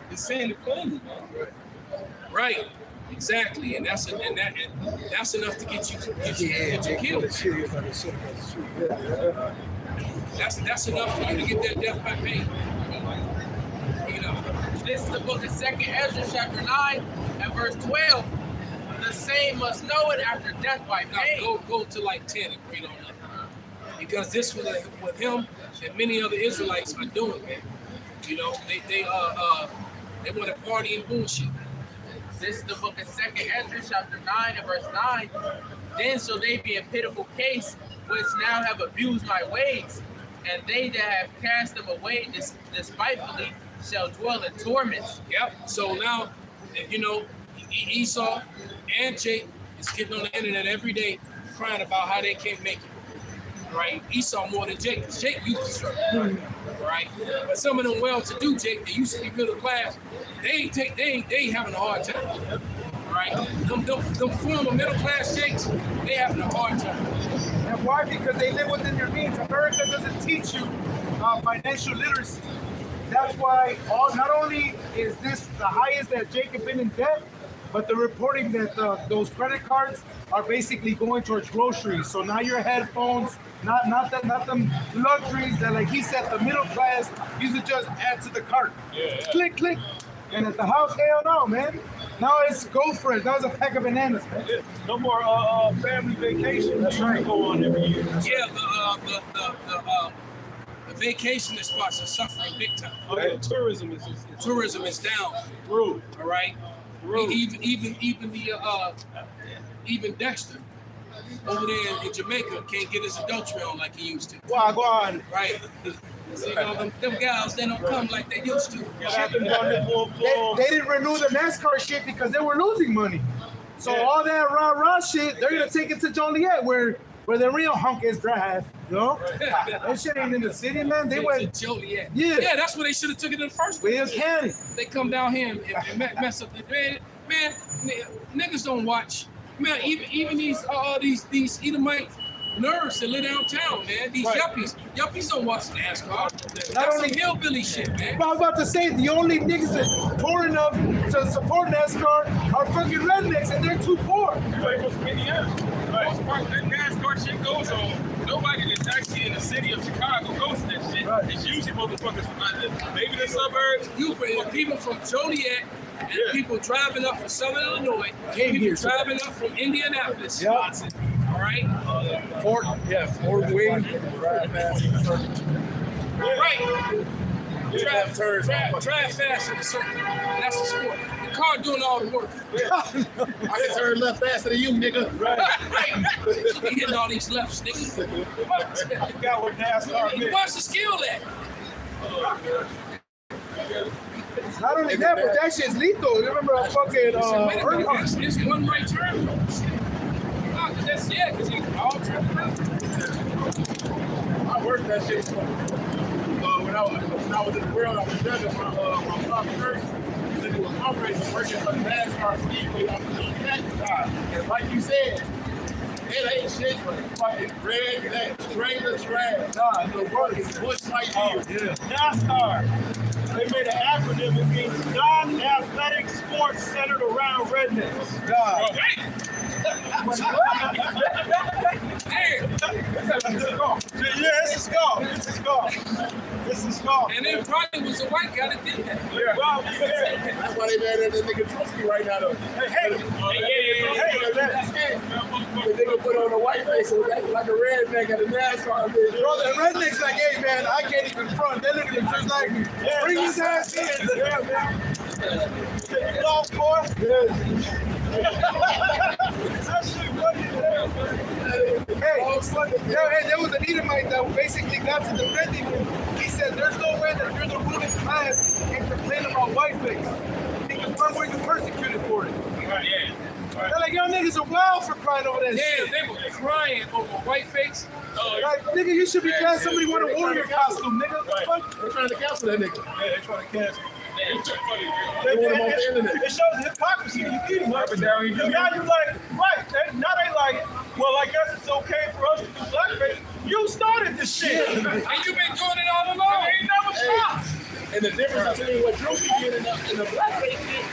[SPEAKER 10] it's saying it plainly, man.
[SPEAKER 6] Right. Exactly. And that's enough to get you killed. That's enough for you to get that death by pain. You know.
[SPEAKER 11] This is the book of 2nd Ezra, chapter 9, and verse 12. The same must know it after death by pain.
[SPEAKER 6] Now go to like 10 and read on that. Because this was what him and many other Israelites are doing, man. You know, they want to party and bullshit.
[SPEAKER 11] This is the book of 2nd Ezra, chapter 9, and verse 9. Then shall they be in pitiful case, which now have abused my ways, and they that have cast them away despitefully shall dwell in torments.
[SPEAKER 6] Yep. So now, you know, Esau and Jake is getting on the internet every day crying about how they can't make it. Right? Esau more than Jake, because Jake used to struggle. Right? But some of them well-to-do Jake, they used to be middle class, they ain't having a hard time. Right? Them former middle-class Jakes, they having a hard time.
[SPEAKER 12] And why? Because they live within their means. America doesn't teach you financial literacy. That's why not only is this the highest that Jacob been in debt, but they're reporting that those credit cards are basically going towards groceries. So now your headphones, not them luxuries that, like he said, the middle class used to just add to the cart. Yeah. Click, click. And at the house, hell no, man. Now it's go for it. That was a pack of bananas, man.
[SPEAKER 1] Yeah. No more family vacation.
[SPEAKER 12] That's right.
[SPEAKER 1] Go on every year.
[SPEAKER 6] Yeah, the vacation spots are suffering big time.
[SPEAKER 1] Tourism
[SPEAKER 6] is down.
[SPEAKER 1] Rude.
[SPEAKER 6] All right. Rude. Even Dexter over there in Jamaica can't get his adultery on like he used to.
[SPEAKER 1] Wow, go on.
[SPEAKER 6] Right. So, you know, them guys, they don't come like they used to.
[SPEAKER 12] They didn't renew the NASCAR shit because they were losing money. So all that rah-rah shit, they're gonna take it to Joliet where the real hunk is drive. You know? That shit ain't in the city, man. They went
[SPEAKER 6] to Joliet.
[SPEAKER 12] Yeah,
[SPEAKER 6] that's where they should have took it in the first place.
[SPEAKER 12] Will County.
[SPEAKER 6] They come down here and mess up the man. Niggas don't watch. Man, even these Edomite nerds that live downtown, man. These yuppies don't watch NASCAR. That's some hillbilly shit, man.
[SPEAKER 12] But I was about to say, the only niggas that poor enough to support NASCAR are fucking rednecks, and they're too poor.
[SPEAKER 10] Most part, that NASCAR shit goes on. Nobody that's actually in the city of Chicago goes to that shit.
[SPEAKER 12] Right.
[SPEAKER 10] It's usually motherfuckers from maybe the suburbs.
[SPEAKER 6] People from Joliet, and people driving up from Southern Illinois, people driving up from Indianapolis, Wisconsin. All right?
[SPEAKER 12] Fort Wayne.
[SPEAKER 6] Right. Drive fast in the circle. That's the sport. The car doing all the work.
[SPEAKER 4] I just heard left faster than you, nigga.
[SPEAKER 6] Right. He hitting all these lefts, nigga.
[SPEAKER 1] You got what NASCAR
[SPEAKER 6] He wants to skill that.
[SPEAKER 12] Not only that, but that shit's lethal. Remember I fucking
[SPEAKER 6] It's one right turn. Because he all turn.
[SPEAKER 4] I worked that shit. When I was in the world, I was judging my father first. He said he was operating working for the NASCAR speedway on the that. And like you said, It ain't shit but fucking redneck, trailer trash.
[SPEAKER 12] Nah,
[SPEAKER 4] The work is Bush Light here.
[SPEAKER 1] NASCAR. They made an acronym. It means non-athletic sports centered around rednecks.
[SPEAKER 12] God.
[SPEAKER 1] Yeah, it's a golf. It's a golf. It's a golf.
[SPEAKER 6] And it probably was a white guy that did that.
[SPEAKER 1] Yeah. Well, yeah.
[SPEAKER 4] That's why they mad at that nigga Drewski right now though.
[SPEAKER 1] Hey,
[SPEAKER 4] The nigga put on a white face so like a redneck at a NASCAR bitch.
[SPEAKER 12] Bro, the redneck's like, hey man, I can't even front. They look at him just like me. Bring his ass in.
[SPEAKER 1] Yeah, man. You golf course? That shit funny as hell, man.
[SPEAKER 12] Hey, there was an Edomite that basically got to defending him. He said, there's no way that you're the ruling class and complain about whiteface. Because why were you persecuted for it?
[SPEAKER 1] Yeah.
[SPEAKER 12] They're like, y'all niggas are wild for crying over that
[SPEAKER 6] Yeah,
[SPEAKER 12] shit.
[SPEAKER 6] they were crying over whiteface.
[SPEAKER 12] Like, nigga, you should be glad somebody wore a warrior costume, nigga. What the fuck?
[SPEAKER 4] They're trying to cancel that nigga.
[SPEAKER 1] Yeah, they're trying to cancel.
[SPEAKER 4] They want him off the internet.
[SPEAKER 1] It shows the hypocrisy. You need him. Now you like, right. Now they like, well, I guess it's okay for us to do blackface. You started this shit.
[SPEAKER 6] And you've been doing it all along.
[SPEAKER 1] It never stopped.
[SPEAKER 4] And the difference between what Drewski did and the blackface shit,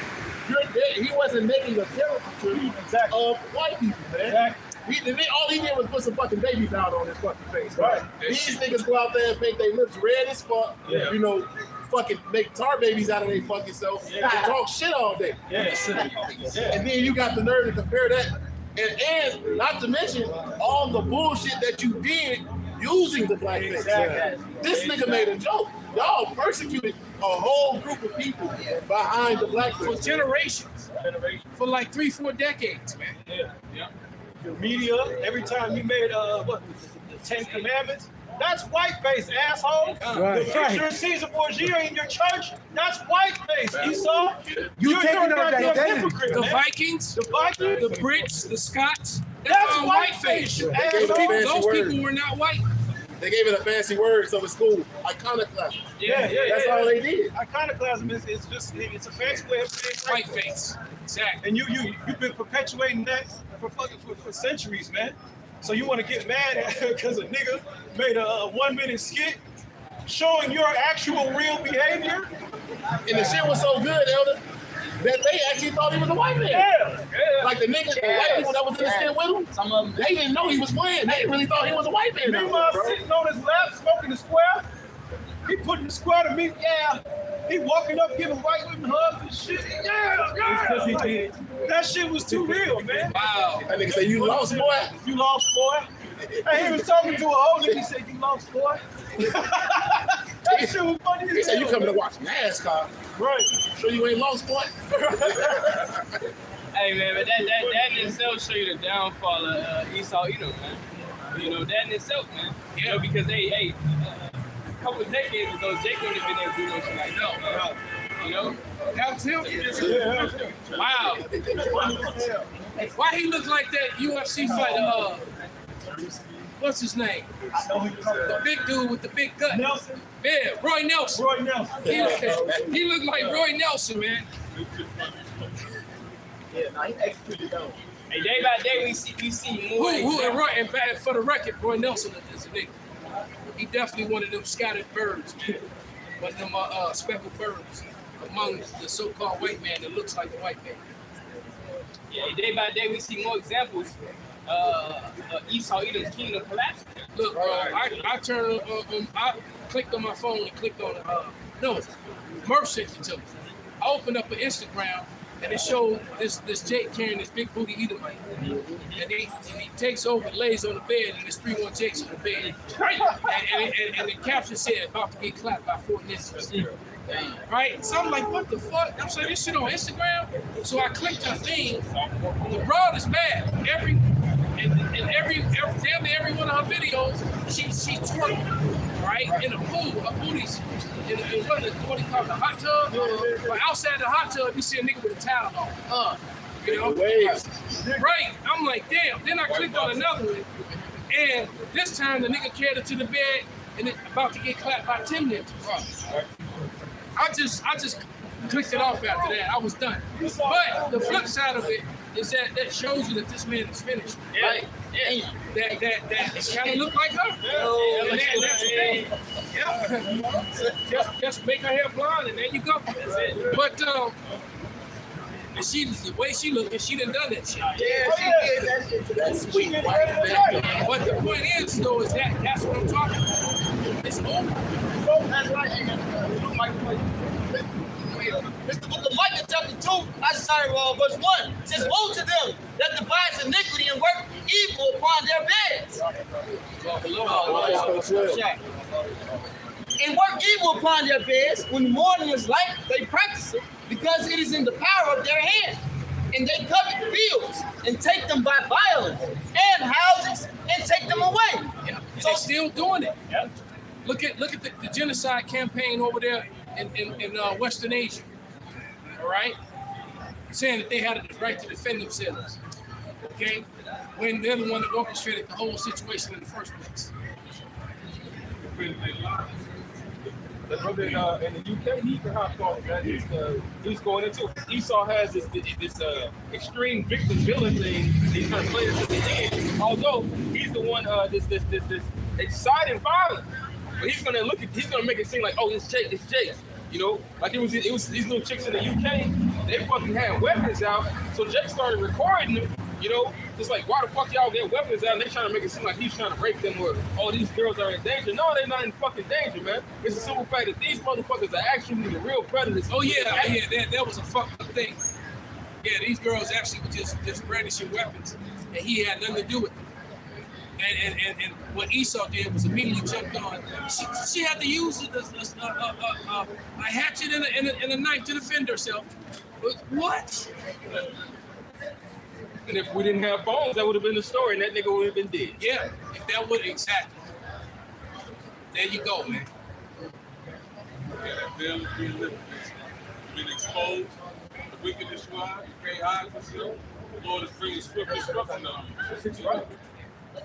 [SPEAKER 4] he wasn't making a caricature of white people, man. All he did was put some fucking baby powder on his fucking face. Right. These niggas go out there and make their lips red as fuck.
[SPEAKER 1] Yeah.
[SPEAKER 4] You know, fucking make tar babies out of their fucking self and talk shit all day.
[SPEAKER 1] Yeah.
[SPEAKER 4] And then you got the nerve to compare that. And not to mention all the bullshit that you did using the blackface.
[SPEAKER 1] Exactly.
[SPEAKER 4] This nigga made a joke. Y'all persecuted a whole group of people behind the blackface.
[SPEAKER 6] For generations. For like 3-4 decades, man.
[SPEAKER 1] Yeah. The media, every time you made the 10 Commandments, that's whiteface, asshole.
[SPEAKER 12] Right.
[SPEAKER 1] The picture of Caesar Borgia in your church, that's whiteface, Esau.
[SPEAKER 12] You taking out that
[SPEAKER 1] you're a
[SPEAKER 12] identity.
[SPEAKER 1] hypocrite,
[SPEAKER 6] The
[SPEAKER 1] man.
[SPEAKER 6] Vikings,
[SPEAKER 1] The Vikings,
[SPEAKER 6] the Brits, the Scots.
[SPEAKER 1] that's
[SPEAKER 6] all
[SPEAKER 1] whiteface, you
[SPEAKER 4] They gave
[SPEAKER 1] asshole.
[SPEAKER 4] it a fancy
[SPEAKER 6] Those
[SPEAKER 4] word.
[SPEAKER 6] people were not white.
[SPEAKER 4] They gave it a fancy word, so it's cool. Iconoclasm.
[SPEAKER 1] Yeah.
[SPEAKER 4] That's all they did.
[SPEAKER 1] Iconoclasm is just, it's a fancy way of saying
[SPEAKER 6] Whiteface. Exactly.
[SPEAKER 1] And you've been perpetuating that for centuries, man. So you want to get mad because a nigga made a 1-minute skit showing your actual real behavior?
[SPEAKER 4] And the shit was so good, Elder, that they actually thought he was a white man.
[SPEAKER 1] Yeah.
[SPEAKER 4] Like the niggas, the white people that was in the skit with him, some of them, they didn't know he was playing. They really thought he was a white man.
[SPEAKER 1] Meanwhile, sitting on his lap, smoking the square, he putting the square to me, yeah. He walking up, giving white women hugs and shit. Yeah. Because he did. That shit was too real, man.
[SPEAKER 6] Wow.
[SPEAKER 4] That nigga say, you lost, boy.
[SPEAKER 1] You lost, boy. And he was talking to a old nigga. He said, you lost, boy. That shit was funny.
[SPEAKER 4] He said, you coming to watch NASCAR.
[SPEAKER 1] Right.
[SPEAKER 4] Sure you ain't lost, boy?
[SPEAKER 9] Hey man, but that in itself show you the downfall of Esau Edom, man. You know, that in itself, man. You know, because a couple of decades ago, Jacob would have been able to do no shit like that, man. You know?
[SPEAKER 6] That was him.
[SPEAKER 1] Yeah.
[SPEAKER 6] Wow. Why he look like that UFC fighter? What's his name? The big dude with the big gut.
[SPEAKER 1] Nelson.
[SPEAKER 6] Yeah, Roy Nelson.
[SPEAKER 1] Roy Nelson.
[SPEAKER 6] He looked like Roy Nelson, man.
[SPEAKER 5] Yeah, nah, he executed though.
[SPEAKER 9] Hey, day by day we see more.
[SPEAKER 6] Who and Roy, and bad for the record, Roy Nelson is a nigga. He definitely one of them scattered birds, man. One of them speckled birds among the so-called white man that looks like a white man.
[SPEAKER 9] Yeah, day by day we see more examples. Esau Edom's kingdom collapsing.
[SPEAKER 6] Look, I turned I clicked on my phone and clicked on Murph sent it to me. I opened up an Instagram and it showed this Jake carrying this big booty Edomite. And he takes over, lays on the bed, and there's 3-1 Jakes on the bed. And the caption said, about to get clapped by 4 ninjas. Right? So I'm like, what the fuck? I'm saying this shit on Instagram. So I clicked her thing. The broad is bad. Damn near every one of her videos, she's twerking, right? In a pool, her booty's in what do you call it, the hot tub? But outside the hot tub, you see a nigga with a towel on. You know? Right. I'm like, damn. Then I clicked on another one, and this time the nigga carried her to the bed and it's about to get clapped by 10 ninjas. I just clicked it off after that. I was done. But the flip side of it,
[SPEAKER 3] is that shows you that this man is finished.
[SPEAKER 9] Yeah.
[SPEAKER 3] Right?
[SPEAKER 9] Yeah.
[SPEAKER 3] That it kind of look like her.
[SPEAKER 9] Yeah.
[SPEAKER 3] And that's the thing. Yeah. Just make her hair blonde and there you go.
[SPEAKER 9] That's it.
[SPEAKER 3] But and she, the way she looking, she done that shit.
[SPEAKER 5] Yeah, she did that shit to that sweet white baby.
[SPEAKER 3] But the point is, though, is that's what I'm talking about. It's over.
[SPEAKER 5] That's right. It's the book of Micah, chapter 2, verse 1. It says, woe to them that devise iniquity and work evil upon their beds. And work evil upon their beds. When the morning is light, they practice it, because it is in the power of their hand. And they covet fields and take them by violence, and houses and take them away.
[SPEAKER 3] Yeah. They're still doing it. Yeah. Look at the genocide campaign over there in Western Asia. All right, saying that they had the right to defend themselves. Okay, when they're the one that orchestrated the whole situation in the first place.
[SPEAKER 10] The brother in the UK, he can hop on that. He's going into Esau has this extreme victim villain thing. He's gonna play it to the end. Although he's the one this exciting violence, but he's gonna make it seem like, oh, it's Jake. You know, like it was these little chicks in the UK. They fucking had weapons out, so Jake started recording them. You know, just like, why the fuck y'all get weapons out? And they trying to make it seem like he's trying to rape them, or oh, these girls are in danger. No, they're not in fucking danger, man. It's a simple fact that these motherfuckers are actually the real predators.
[SPEAKER 3] Oh yeah, that was a fucked up thing. Yeah, these girls actually were just brandishing weapons, and he had nothing to do with them. And what Esau did was immediately jumped on. She had to use a hatchet and a knife to defend herself. What?
[SPEAKER 10] And if we didn't have phones, that would have been the story, and that nigga would have been dead.
[SPEAKER 3] Yeah, if that would exactly. There you go, man.
[SPEAKER 13] Yeah, that veil has been lifted. It's been exposed. The wickedness wide, the great eyes are sealed. The Lord is bringing swift destruction on you.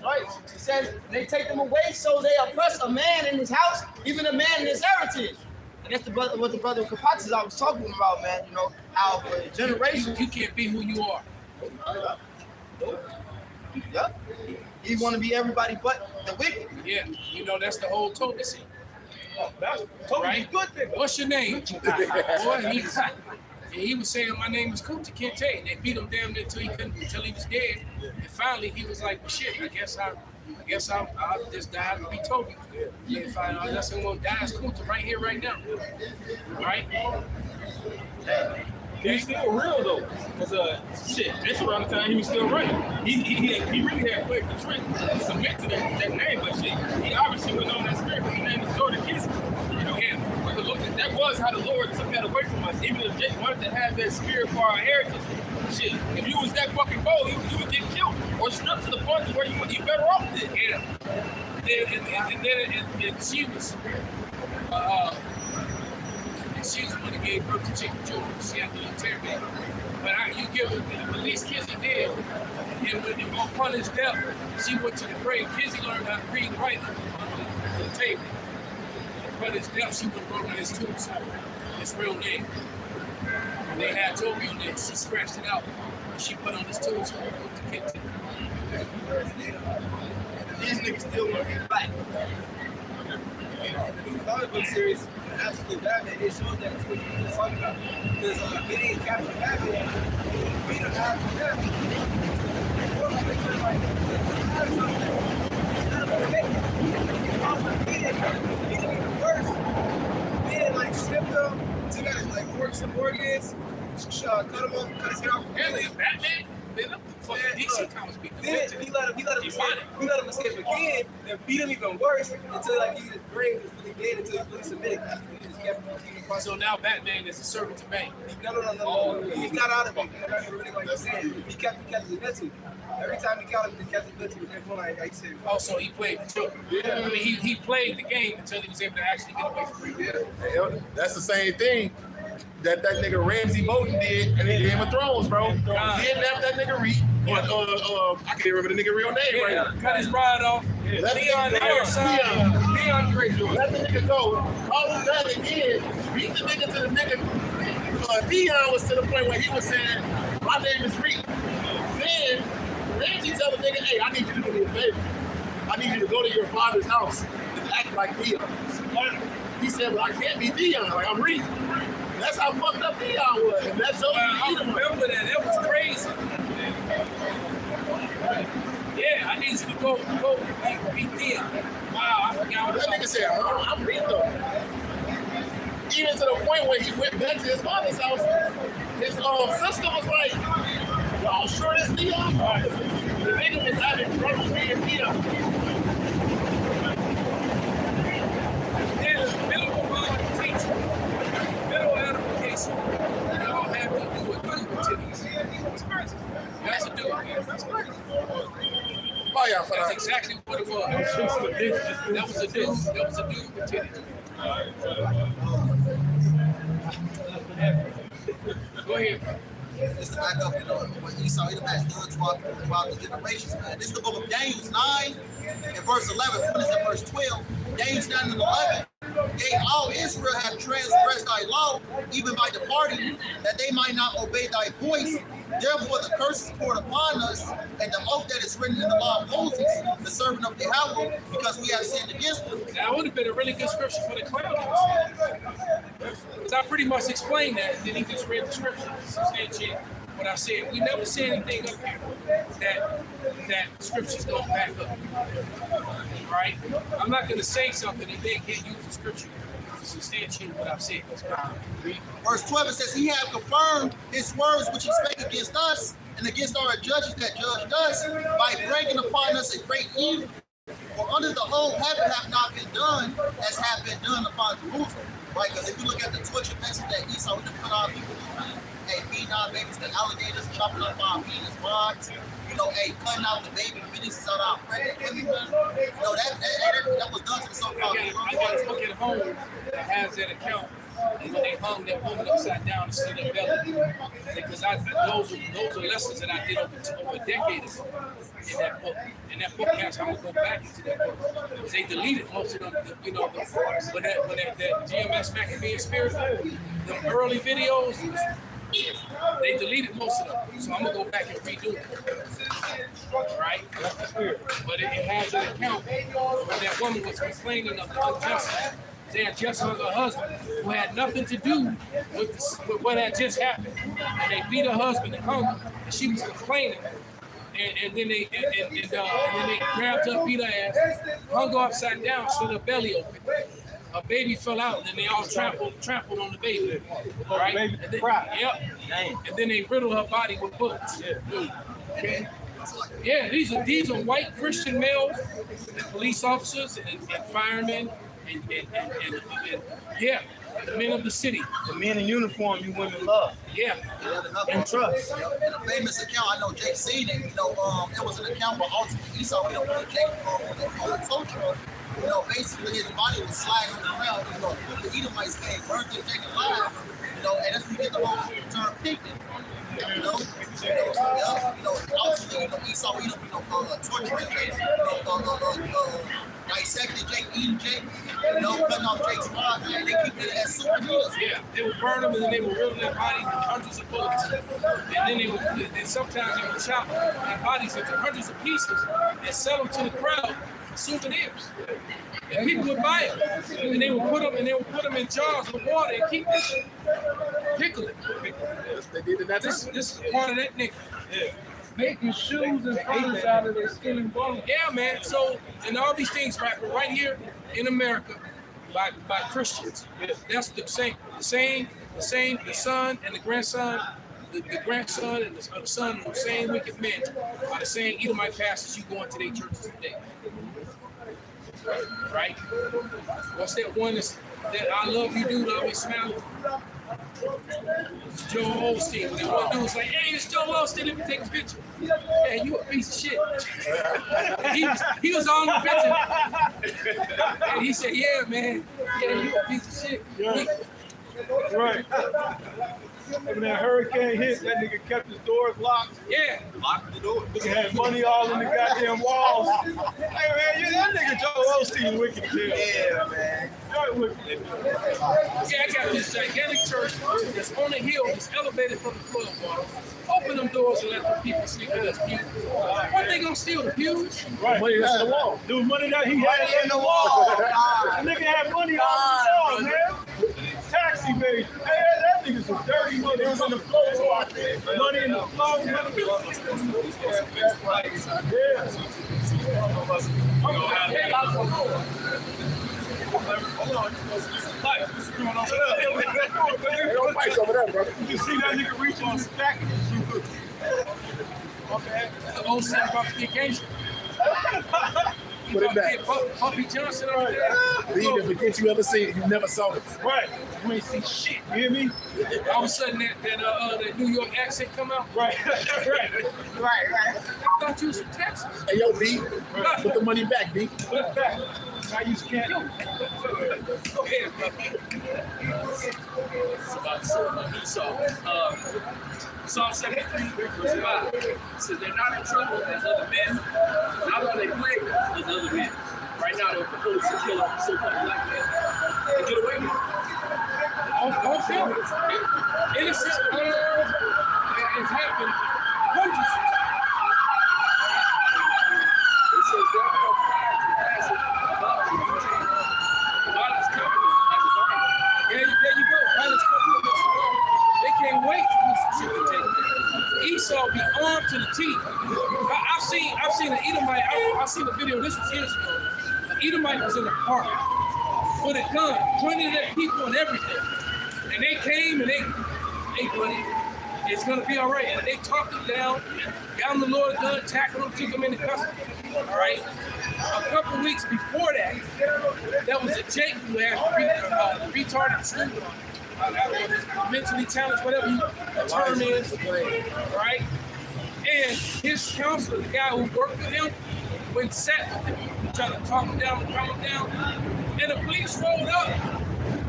[SPEAKER 5] Right. He says they take them away, so they oppress a man in his house, even a man in his heritage. And that's what the brother Kapatis I was talking about, man. You know, how for generations
[SPEAKER 3] you can't be who you are.
[SPEAKER 5] Yep. You want to be everybody but the wicked.
[SPEAKER 3] Yeah, you know that's the whole Toby scene.
[SPEAKER 5] That's totally
[SPEAKER 3] right?
[SPEAKER 5] good thing.
[SPEAKER 3] What's your name? Boy, he was saying my name is Kunta Kinte. They beat him damn near until he was dead. And finally he was like, well, shit, I guess I'll just die and be Toby. And find out that's gonna die as Kunta right here, right now. Right?
[SPEAKER 10] He's still real though, because shit, that's around the time he was still running. He really had played the trick to submit to that name, but shit, he obviously went on that spirit. His name is Jordan Kizzy. You know, that was how the Lord took that away from us. Even if Jake wanted to have that spirit for our heritage, shit, if you was that fucking bold, you would get killed or stripped to the point where you better off dead.
[SPEAKER 3] Yeah. And she was. She was the one that gave birth to Chicken George. She had the little tear baby. But you give her, at least Kizzy did. And when upon his death, she went to the grave. Kizzy learned how to read and write on the table. Upon his death, she went wrote on his tombstone, his real name. And they had Toby on there. She scratched it out. And she put on his tombstone to Kinte.
[SPEAKER 5] These niggas still want to get back.
[SPEAKER 2] The new comic book series, absolutely Batman, it shows that it's what you just talking about. Because Gideon captured Batman, we don't have to Batman. He did even worse. Then, like, stripped him, took out his, like, work some organs, cut him up, cut his hair off.
[SPEAKER 3] Really? Batman? They look the fucking DC comics be
[SPEAKER 2] Then he let him escape again and beat him even worse until like his brain was fully dead until he fully submitted. He just kept him.
[SPEAKER 3] So now Batman is a servant to man.
[SPEAKER 2] No. He got out of it. Really, like you said, he kept his mental. Every time he got him, he kept his mental. Like I said.
[SPEAKER 3] Oh, so he played the joke. Yeah. I mean, he played the game until he was able to actually get away from it.
[SPEAKER 4] Yeah. That's the same thing that nigga Ramsey Bolton did in Game of Thrones, bro. He kidnapped that nigga Reed. I can't remember the nigga real name right now.
[SPEAKER 3] Cut his rod off. Leon Greyjoy.
[SPEAKER 4] Let the nigga go. Call him back again. Beat the nigga to the nigga. Dion was to the point where he was saying, my name is Reed. then Ramsey tell the nigga, hey, I need you to do me a favor. I need you to go to your father's house and act like Dion. He said, well, I can't be Dion. Like, I'm Reed. That's how fucked up Dion was. And that's so
[SPEAKER 3] I remember that. That was crazy. Yeah, I need you to go be Dion. Wow, I forgot what
[SPEAKER 4] that nigga said, I'm Reed though. Even to the point where he went back to his father's house, his sister was like, y'all sure this Dion? The nigga was having trouble being Dion.
[SPEAKER 3] There's minimal teaching, minimal edification. They all have to do with biblical titties. It's crazy. That's a dude. That's crazy.
[SPEAKER 4] Oh, yeah,
[SPEAKER 3] that's exactly what it was. That was a dude. That was a dude with titties. Go ahead.
[SPEAKER 5] Just to back up, what Esau Edom has done throughout the generations, man. This is the book of Daniel 9 and verse 11. What is it, verse 12? Daniel 9 and 11. Yea, all Israel have transgressed thy law, even by departing, that they might not obey thy voice. Therefore the curse is poured upon us, and the oath that is written in the law of Moses, the servant of Yahweh, because we have sinned against them.
[SPEAKER 3] That would have been a really good scripture for the clown. Because I pretty much explained that, and then he just read the scripture to substantiate what I said. We never said anything up here that scriptures don't back up. Right? I'm not going to say something and then can't use the scripture to substantiate what I've said.
[SPEAKER 5] Verse 12, it says, he hath confirmed his words which he spake against us and against our judges that judged us, by bringing upon us a great evil. For under the whole heaven have not been done as have been done upon Jerusalem. Right? Because if you look at the torture methods that Esau would put on people, hey, feeding our babies to alligators, chopping up our penis rods, hey, cutting out the baby fetuses out our pregnant women. That was done to the so-called.
[SPEAKER 3] I got a book at home that has that account when they hung that woman upside down and slit her belly. Because those are lessons that I did over decades in that book. In that book, I'm gonna go back into that book. Because they deleted most of them, when that GMS Maccabean Spirit, the early videos, they deleted most of them. So I'm gonna go back and redo it. Right? But it has an account where that woman was complaining of the injustice. They had just hung her husband, who had nothing to do with what had just happened. And they beat her husband and hung her, and she was complaining. And then they grabbed her, beat her ass, hung her upside down, slit her belly open. A baby fell out, and then they all trampled on the baby. Right? Yep. And then they riddled her body with bullets. Okay. Yeah, these are white Christian males, and police officers, and firemen. And yeah, the men of the city.
[SPEAKER 2] The men in uniform you women love.
[SPEAKER 3] Yeah.
[SPEAKER 5] And trust. In a famous account, I know Jake seen it. There was an account where ultimately Esau, when Jake on the tow truck, basically his body was sliding on the ground. The Edomites came, burned Jake alive. And that's when you get the whole term picnic. Ultimately, Esau, torturing Jake, dissected Jake, eating Jake, cutting off Jake's rod, and they keep it as souvenirs.
[SPEAKER 3] Yeah, they would burn them and then they would riddle their body with hundreds of bullets. And then sometimes they would chop their bodies into hundreds of pieces and sell them to the crowd for souvenirs. And people would buy them. And they would put them in jars with water and keep them. Pickle it. This is part of that nigga. Yeah.
[SPEAKER 6] Making shoes and furniture out of their skin and bone.
[SPEAKER 3] Yeah, man. So, and all these things right here in America by Christians. That's the same. The son and the grandson, the grandson and the son of the same wicked men are the same Edomite pastors you go into their churches today. Right? What's that one that I love you dude always smiling? Joe Osteen. When that one dude was like, hey, it's Joe Osteen, let me take a picture. Hey, you a piece of shit. he was on the picture. And he said, yeah, man. Yeah, you a piece of shit.
[SPEAKER 1] Right. When that hurricane hit, that nigga kept his doors locked.
[SPEAKER 6] Yeah.
[SPEAKER 2] Lock the door.
[SPEAKER 1] Nigga had money all in the goddamn walls. Hey man, that nigga Joel Osteen wicked as hell.
[SPEAKER 5] Yeah, man.
[SPEAKER 1] Joel wicked.
[SPEAKER 6] Yeah, I got this gigantic church that's on a hill, that's elevated from the flood water. Open them doors and let the people sleep in those pews. What they gonna steal, the pews?
[SPEAKER 1] Right.
[SPEAKER 4] Money that's the wall.
[SPEAKER 1] Dude, money that he had in the wall. The nigga had money on the wall, man. Tax evasion. Hey, that nigga's some dirty money. It was on the floor. Money in the floor.
[SPEAKER 4] Don't fight over that, brother.
[SPEAKER 1] You see that nigga reaching on his back?
[SPEAKER 6] The old set about to get gangster.
[SPEAKER 4] Put it back.
[SPEAKER 6] Bumpy Johnson over there.
[SPEAKER 4] Leave it, forget you ever seen it. You never saw it.
[SPEAKER 1] Right. You ain't see shit. You hear me?
[SPEAKER 6] All of a sudden, that New York accent come out.
[SPEAKER 1] Right. Right.
[SPEAKER 5] Right.
[SPEAKER 6] I thought you was from Texas.
[SPEAKER 4] Hey, yo, B, put the money back, B.
[SPEAKER 1] Put it back. Now you can't.
[SPEAKER 6] Go ahead, brother.
[SPEAKER 3] Esau. Psalm 73, verse 5. It says they're not in trouble as other men, not are they plagued as other men. Right now they're proposed to kill a so-called black man and get away with it.
[SPEAKER 6] On film. Innocent unarmed. It's happened hundreds of times.
[SPEAKER 3] It says therefore prior to passing about the violence coming as a garment.
[SPEAKER 6] There you go. Violence coming as a garment. They can't wait for this shit to take place. Esau be armed to the teeth. I've seen an Edomite. I've seen a video. This was years ago. An Edomite was in the park with a gun, pointed at people and everything. And they came and hey buddy, it's gonna be all right. And they talked him down, got him the Lord gun, tackled him, took him into custody. All right. A couple weeks before that, there was a Jake who had retarded student. Mentally challenged, whatever the term is, right? And his counselor, the guy who worked with him, went and sat with him, trying to talk him down, calm him down. And the police rolled up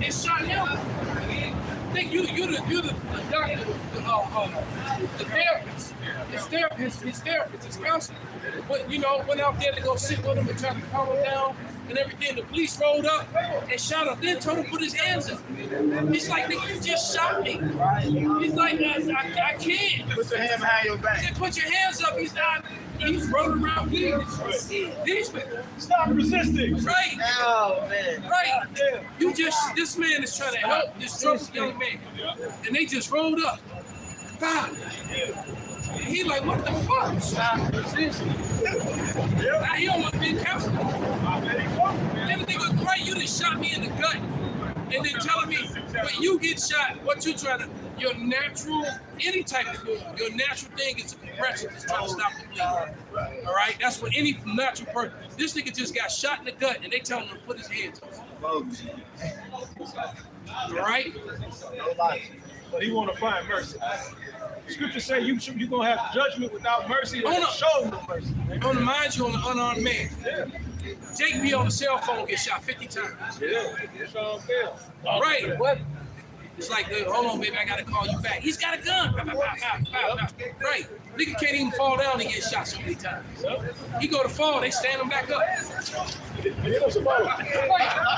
[SPEAKER 6] and shot him. I think you're the doctor, the therapist, his therapist, his counselor. But went out there to go sit with him and try to calm him down. And everything, the police rolled up and shot him. Then told him to put his hands up. He's like, nigga, you just shot me. He's like, I can't.
[SPEAKER 5] Put your hand behind your back.
[SPEAKER 6] He said, put your hands up. He's not. He's running around bleeding. These people.
[SPEAKER 1] Stop resisting.
[SPEAKER 6] Right.
[SPEAKER 5] Oh, man.
[SPEAKER 6] Right. This man is trying to help this troubled young man. And they just rolled up. Bah. He like, what the fuck? Stop resisting. Now he don't want to be a counselor. Everything was right. You just shot me in the gut. And then telling me, when you get shot, what you trying to, your natural, any type of move, your natural thing is a compression, is trying to stop the bleeding. All right? That's what any natural person. This nigga just got shot in the gut and they tell him to put his hands up. All right?
[SPEAKER 1] But he want to find mercy. Scripture say you're going to have judgment without mercy and show no mercy.
[SPEAKER 6] I'm going to mind you on the unarmed man.
[SPEAKER 1] Yeah.
[SPEAKER 6] Jake be on the cell phone, get shot 50 times.
[SPEAKER 1] Yeah. Sean Bell.
[SPEAKER 6] All right. What? It's like, hold on, baby, I got to call you back. He's got a gun. Right. Nigga can't even fall down and get shot so many times. He go to fall, they stand him back up.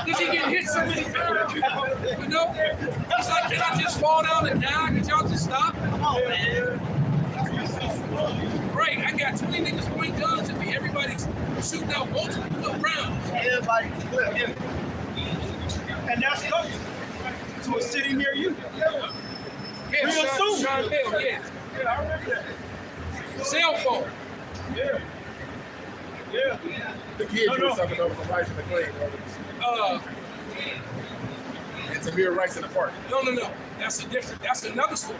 [SPEAKER 6] Because he get hit so many times. You know? It's like, can I just fall down and die? Can y'all just stop? Come on, man. Right, I got 20 niggas point guns at me. Everybody's shooting out multiple rounds.
[SPEAKER 5] Everybody's good.
[SPEAKER 1] And that's coming to a city near you.
[SPEAKER 6] Yeah,
[SPEAKER 1] Real soon.
[SPEAKER 6] Sean Bell, yeah.
[SPEAKER 1] Yeah, I remember that.
[SPEAKER 6] Cell phone.
[SPEAKER 1] Yeah. Yeah.
[SPEAKER 4] The kid drew something over from Rice in the Clay. And Tamir Rice in the park.
[SPEAKER 6] No. That's another story.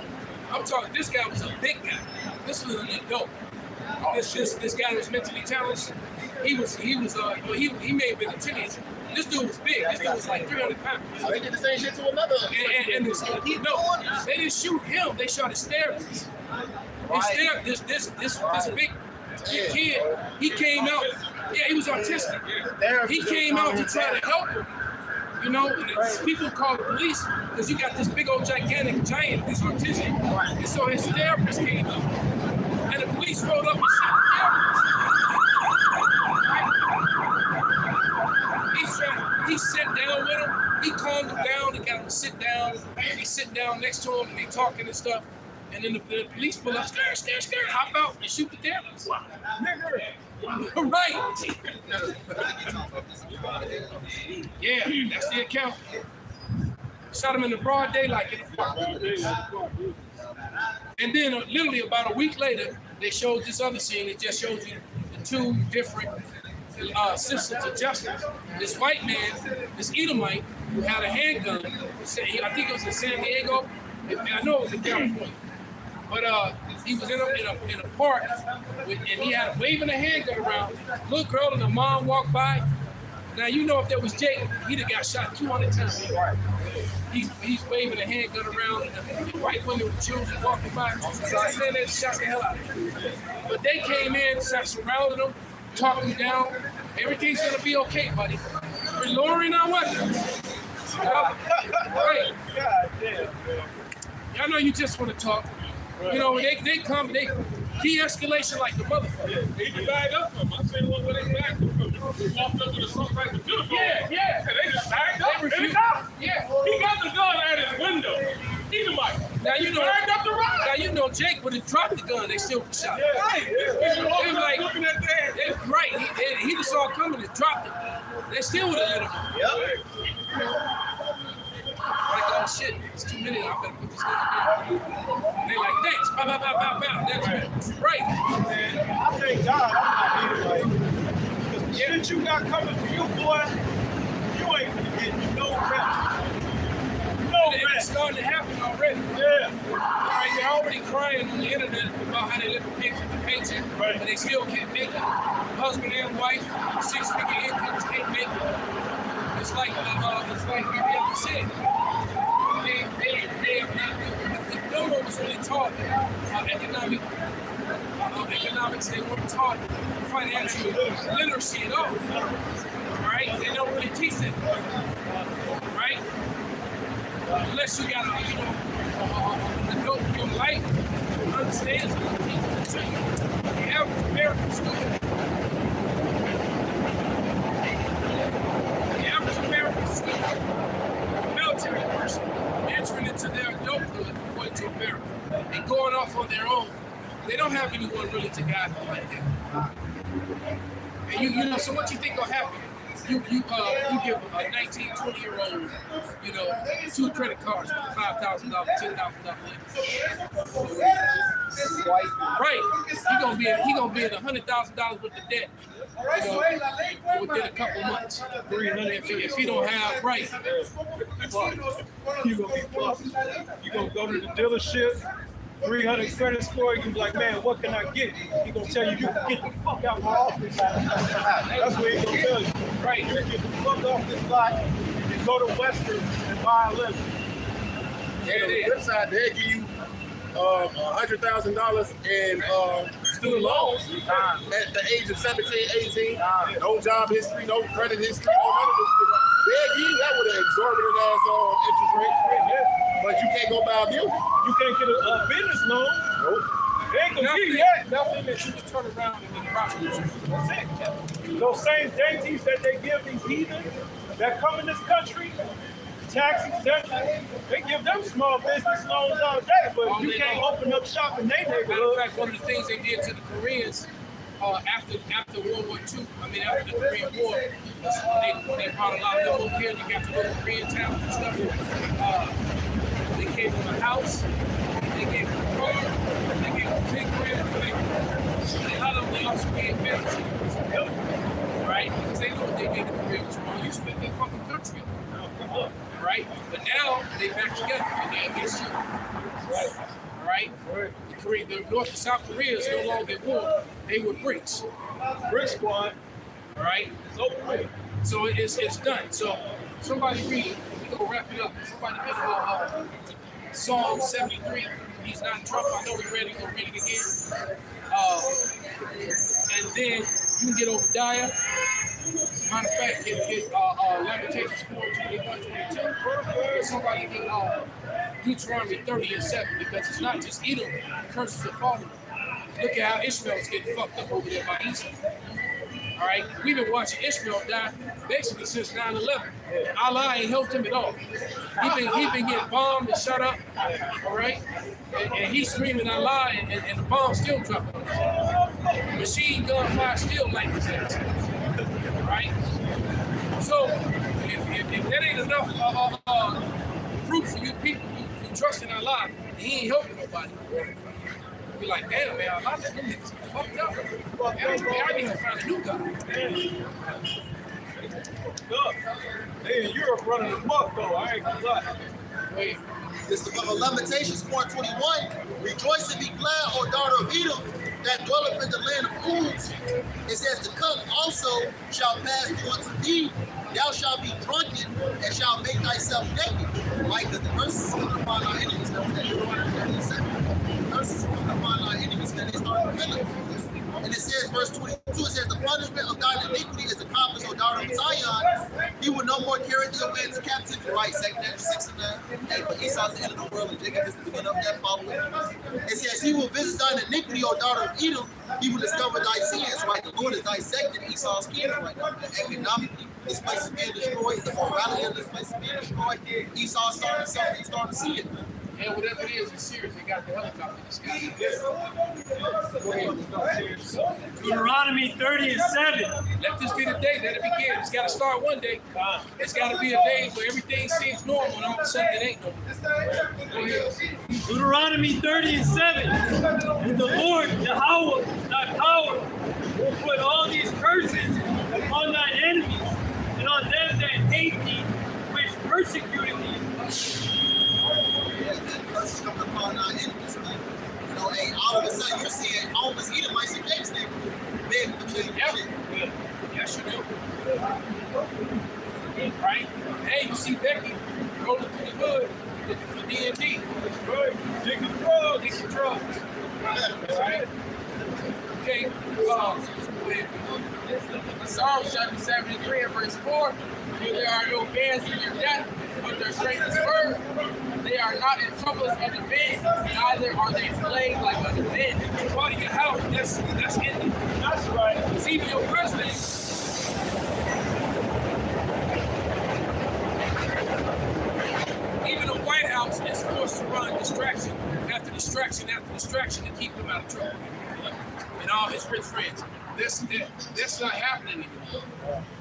[SPEAKER 6] I'm talking, this guy was a big guy. This was an adult. This guy was mentally challenged. He may have been a teenager. This dude was big. This dude was like 300 pounds.
[SPEAKER 4] They did the same shit to another.
[SPEAKER 6] And they didn't shoot him. They shot his therapist. This big kid, he came out. Yeah, he was autistic. He came out to try to help him. And people called the police.
[SPEAKER 3] because you got this big old gigantic giant who's autistic. And so his therapist came up, and the police rolled up and shot the therapist. He sat down with him. He calmed him down. He got him to sit down. He's sitting down next to him, and they talking and stuff. And then the police pull up, scared, hop out and shoot the therapist. Right. Yeah, that's the account. Shot him in the broad daylight in the park. And then literally about a week later, they showed this other scene. It just shows you the two different systems of justice. This white man, this Edomite, who had a handgun, I think it was in San Diego. I know it was in California. But he was in a park, and he had waving a handgun around. Little girl and the mom walked by. Now you know if that was Jake, he'd have got shot 200 times. He's waving a handgun around, and the white women with children walking by. So I said they shot the hell out of him. But they came in, surrounded him, talked him down. Everything's gonna be okay, buddy. We're lowering our weapons. Right. Y'all know you just want to talk. You know, when they come, they de-escalation like the motherfucker.
[SPEAKER 13] He can bag up from him. I said, well, where they bagged up from him? He walked up with a assault rifle to the phone.
[SPEAKER 3] Yeah.
[SPEAKER 13] And they just bagged up.
[SPEAKER 3] They refused. Yeah.
[SPEAKER 13] He got the gun at his window. Edomite.
[SPEAKER 3] Now you know.
[SPEAKER 13] Bagged up the ride.
[SPEAKER 3] Now you know Jake would have dropped the gun. They still shot.
[SPEAKER 13] Yeah. Right.
[SPEAKER 3] They were like,
[SPEAKER 13] looking at that.
[SPEAKER 3] Right. He just saw it coming and dropped it. They still would have let him.
[SPEAKER 2] Yep.
[SPEAKER 3] Like, oh shit, it's 2 minutes. I better put this thing in. And they like, thanks. Bow, bow, bow, bow, bow. That's right.
[SPEAKER 1] Man, I thank God I'm not Edomite. Because the shit you got coming for you, boy, you ain't gonna get no rest. No rest.
[SPEAKER 3] It's starting to happen already.
[SPEAKER 1] Yeah.
[SPEAKER 3] All right, they're already crying on the internet about how they live a paycheck to paycheck, but they still can't make it. Husband and wife, 6-figure incomes can't make it. It's like Ariel said. No one was really taught economics. They weren't taught financial literacy at all. Right? They don't really teach it. Right? Unless you got an adult in your life who understands it. The average American student. Military person entering into their adulthood according to America and going off on their own. They don't have anyone really to guide them like that. And you know, so what you think will happen? You give a 19, 20-year-old, 2 credit cards for $5,000, $10,000 Right. He gonna be in $100,000 worth of debt. Within a couple months. If he don't have right.
[SPEAKER 1] You gonna be fucked. You gonna go to the dealership, 300 credit score, you be like, man, what can I get? He gonna tell you, you can get the fuck out my office. That's what he gonna tell you.
[SPEAKER 3] Right.
[SPEAKER 1] You can get the fuck off this lot and go to Western and buy a living.
[SPEAKER 4] And on the flip side, they give you $100,000 in student loans at the age of 17, 18. No job history, no credit history, no none of this shit. They give you that with an exorbitant ass interest rate. But you can't go buy a building.
[SPEAKER 1] You can't get a business loan.
[SPEAKER 4] Nope.
[SPEAKER 1] They ain't gonna give you that.
[SPEAKER 3] Nothing that you can turn around and prosper.
[SPEAKER 1] That's it. Those same dainties that they give these heathens that come in this country, tax exemption, they give them small business loans all day, but you can't open up shop in their neighborhood.
[SPEAKER 3] Matter of fact, one of the things they did to the Koreans after World War II, after the Korean War, when they brought a lot of them over here, you got the little Korean towns and stuff. They gave them a house, they gave them a car, they gave them 10 grand to pay. A lot of them, they also gave benefits. Right? Because they know what they did to Koreans wrong. You split their fucking country up. Right? But now they back together and they're against you. Right? The North and South Korea is no longer at war. They were BRICS.
[SPEAKER 1] BRICS squad.
[SPEAKER 3] Right? So it's done. So somebody read, we're gonna wrap it up. Somebody read Psalm 73. He's not in trouble. I know we're ready. We'll read it again. And then you can get Obadiah.
[SPEAKER 6] Matter of fact, get Lamentations 4, 21, 22. Somebody get Deuteronomy 30 and 7, because it's not just Edom curses are falling. Look at how Ishmael's getting fucked up over there by Esau. All right, we've been watching Ishmael die basically since 9/11. Allah ain't helped him at all. He been getting bombed and shut up. All right, and he's screaming Allah, and the bomb still dropping. Machine gun fire still like this. All right. So if that ain't enough proof for you people who trust in Allah, He ain't helping nobody. Be like, damn, man, Allah, them niggas fucked up. I need to find a new guy.
[SPEAKER 2] Look, they in Europe running amok though. I ain't gonna lie.
[SPEAKER 6] Wait.
[SPEAKER 5] This is the book of Lamentations 4:21. Rejoice and be glad, O daughter of Edom, that dwelleth in the land of Uz. It says, the cup also shall pass through unto thee. Thou shalt be drunken and shalt make thyself naked. Right? Because the verses come upon our enemies. That was that Deuteronomy 37. Verses come upon our enemies that they start killing. And it says, verse 22, it says, the punishment of thine iniquity is accomplished, O daughter of Zion. He will no more carry thee away into captivity. Right, 2 Nephi 6 and 9. And for Esau's the end of the world, and Jacob is the beginning of that following. It says, he will visit thine iniquity, O daughter of Edom. He will discover thy sins. Right, the Lord is dissecting Esau's kingdom right now. Economically, this place is being destroyed. The morality of this place is being destroyed. Esau's starting to suffer. He's starting to see it.
[SPEAKER 6] And whatever it is, it's serious. They got the helicopter in the sky.
[SPEAKER 7] Deuteronomy 30 and 7.
[SPEAKER 6] Let this be the day that it begins. It's got to start one day. It's got to be a day where everything seems normal and all of a sudden it ain't normal. Go ahead.
[SPEAKER 7] Deuteronomy 30 and 7. And the Lord, Yahweh, thy power, will put all these curses upon thine enemies and on them that hate thee, which persecuted thee.
[SPEAKER 5] Curses coming upon our enemies, man. You know, hey, all of a sudden you're seeing homeless Edomites and gangsters begging for change.
[SPEAKER 6] Yes, you do. Right? Hey, you see Becky rolling through the hood for D&D.
[SPEAKER 2] That's right. Digging drugs.
[SPEAKER 6] Digging drugs. Right? Okay.
[SPEAKER 11] Psalms chapter 73 and verse 4. There are no bands in their death, but their strength is firm. They are not in troubles of the bed, neither are they plagued like other men.
[SPEAKER 6] Body your house, that's ending.
[SPEAKER 2] That's right.
[SPEAKER 6] It's even your president. Even the White House is forced to run distraction after distraction after distraction to keep him out of trouble. And all his rich friends. That's not happening anymore.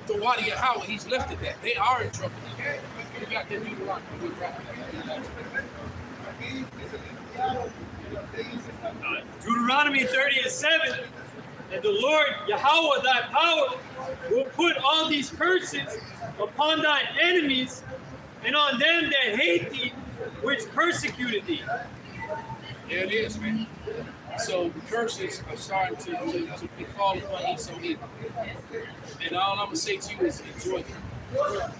[SPEAKER 6] So Wadi Yahweh, he's lifted that. They are in trouble. We got that Deuteronomy.
[SPEAKER 7] Deuteronomy 30 and 7. And the Lord, Yahweh, thy power, will put all these curses upon thine enemies and on them that hate thee, which persecuted thee.
[SPEAKER 6] There it is, man. So the curses are starting to fall upon Esau here. And all I'm going to say to you is enjoy them. All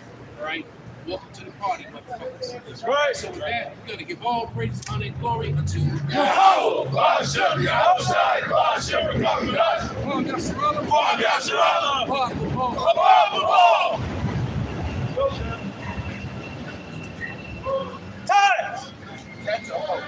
[SPEAKER 6] right? Welcome to the party, motherfuckers.
[SPEAKER 2] That's right.
[SPEAKER 6] So with that, we're going to give all praise, honor, and glory unto
[SPEAKER 2] Yahweh, Hashem, Yahushai, Hashem, Time!
[SPEAKER 5] That's all.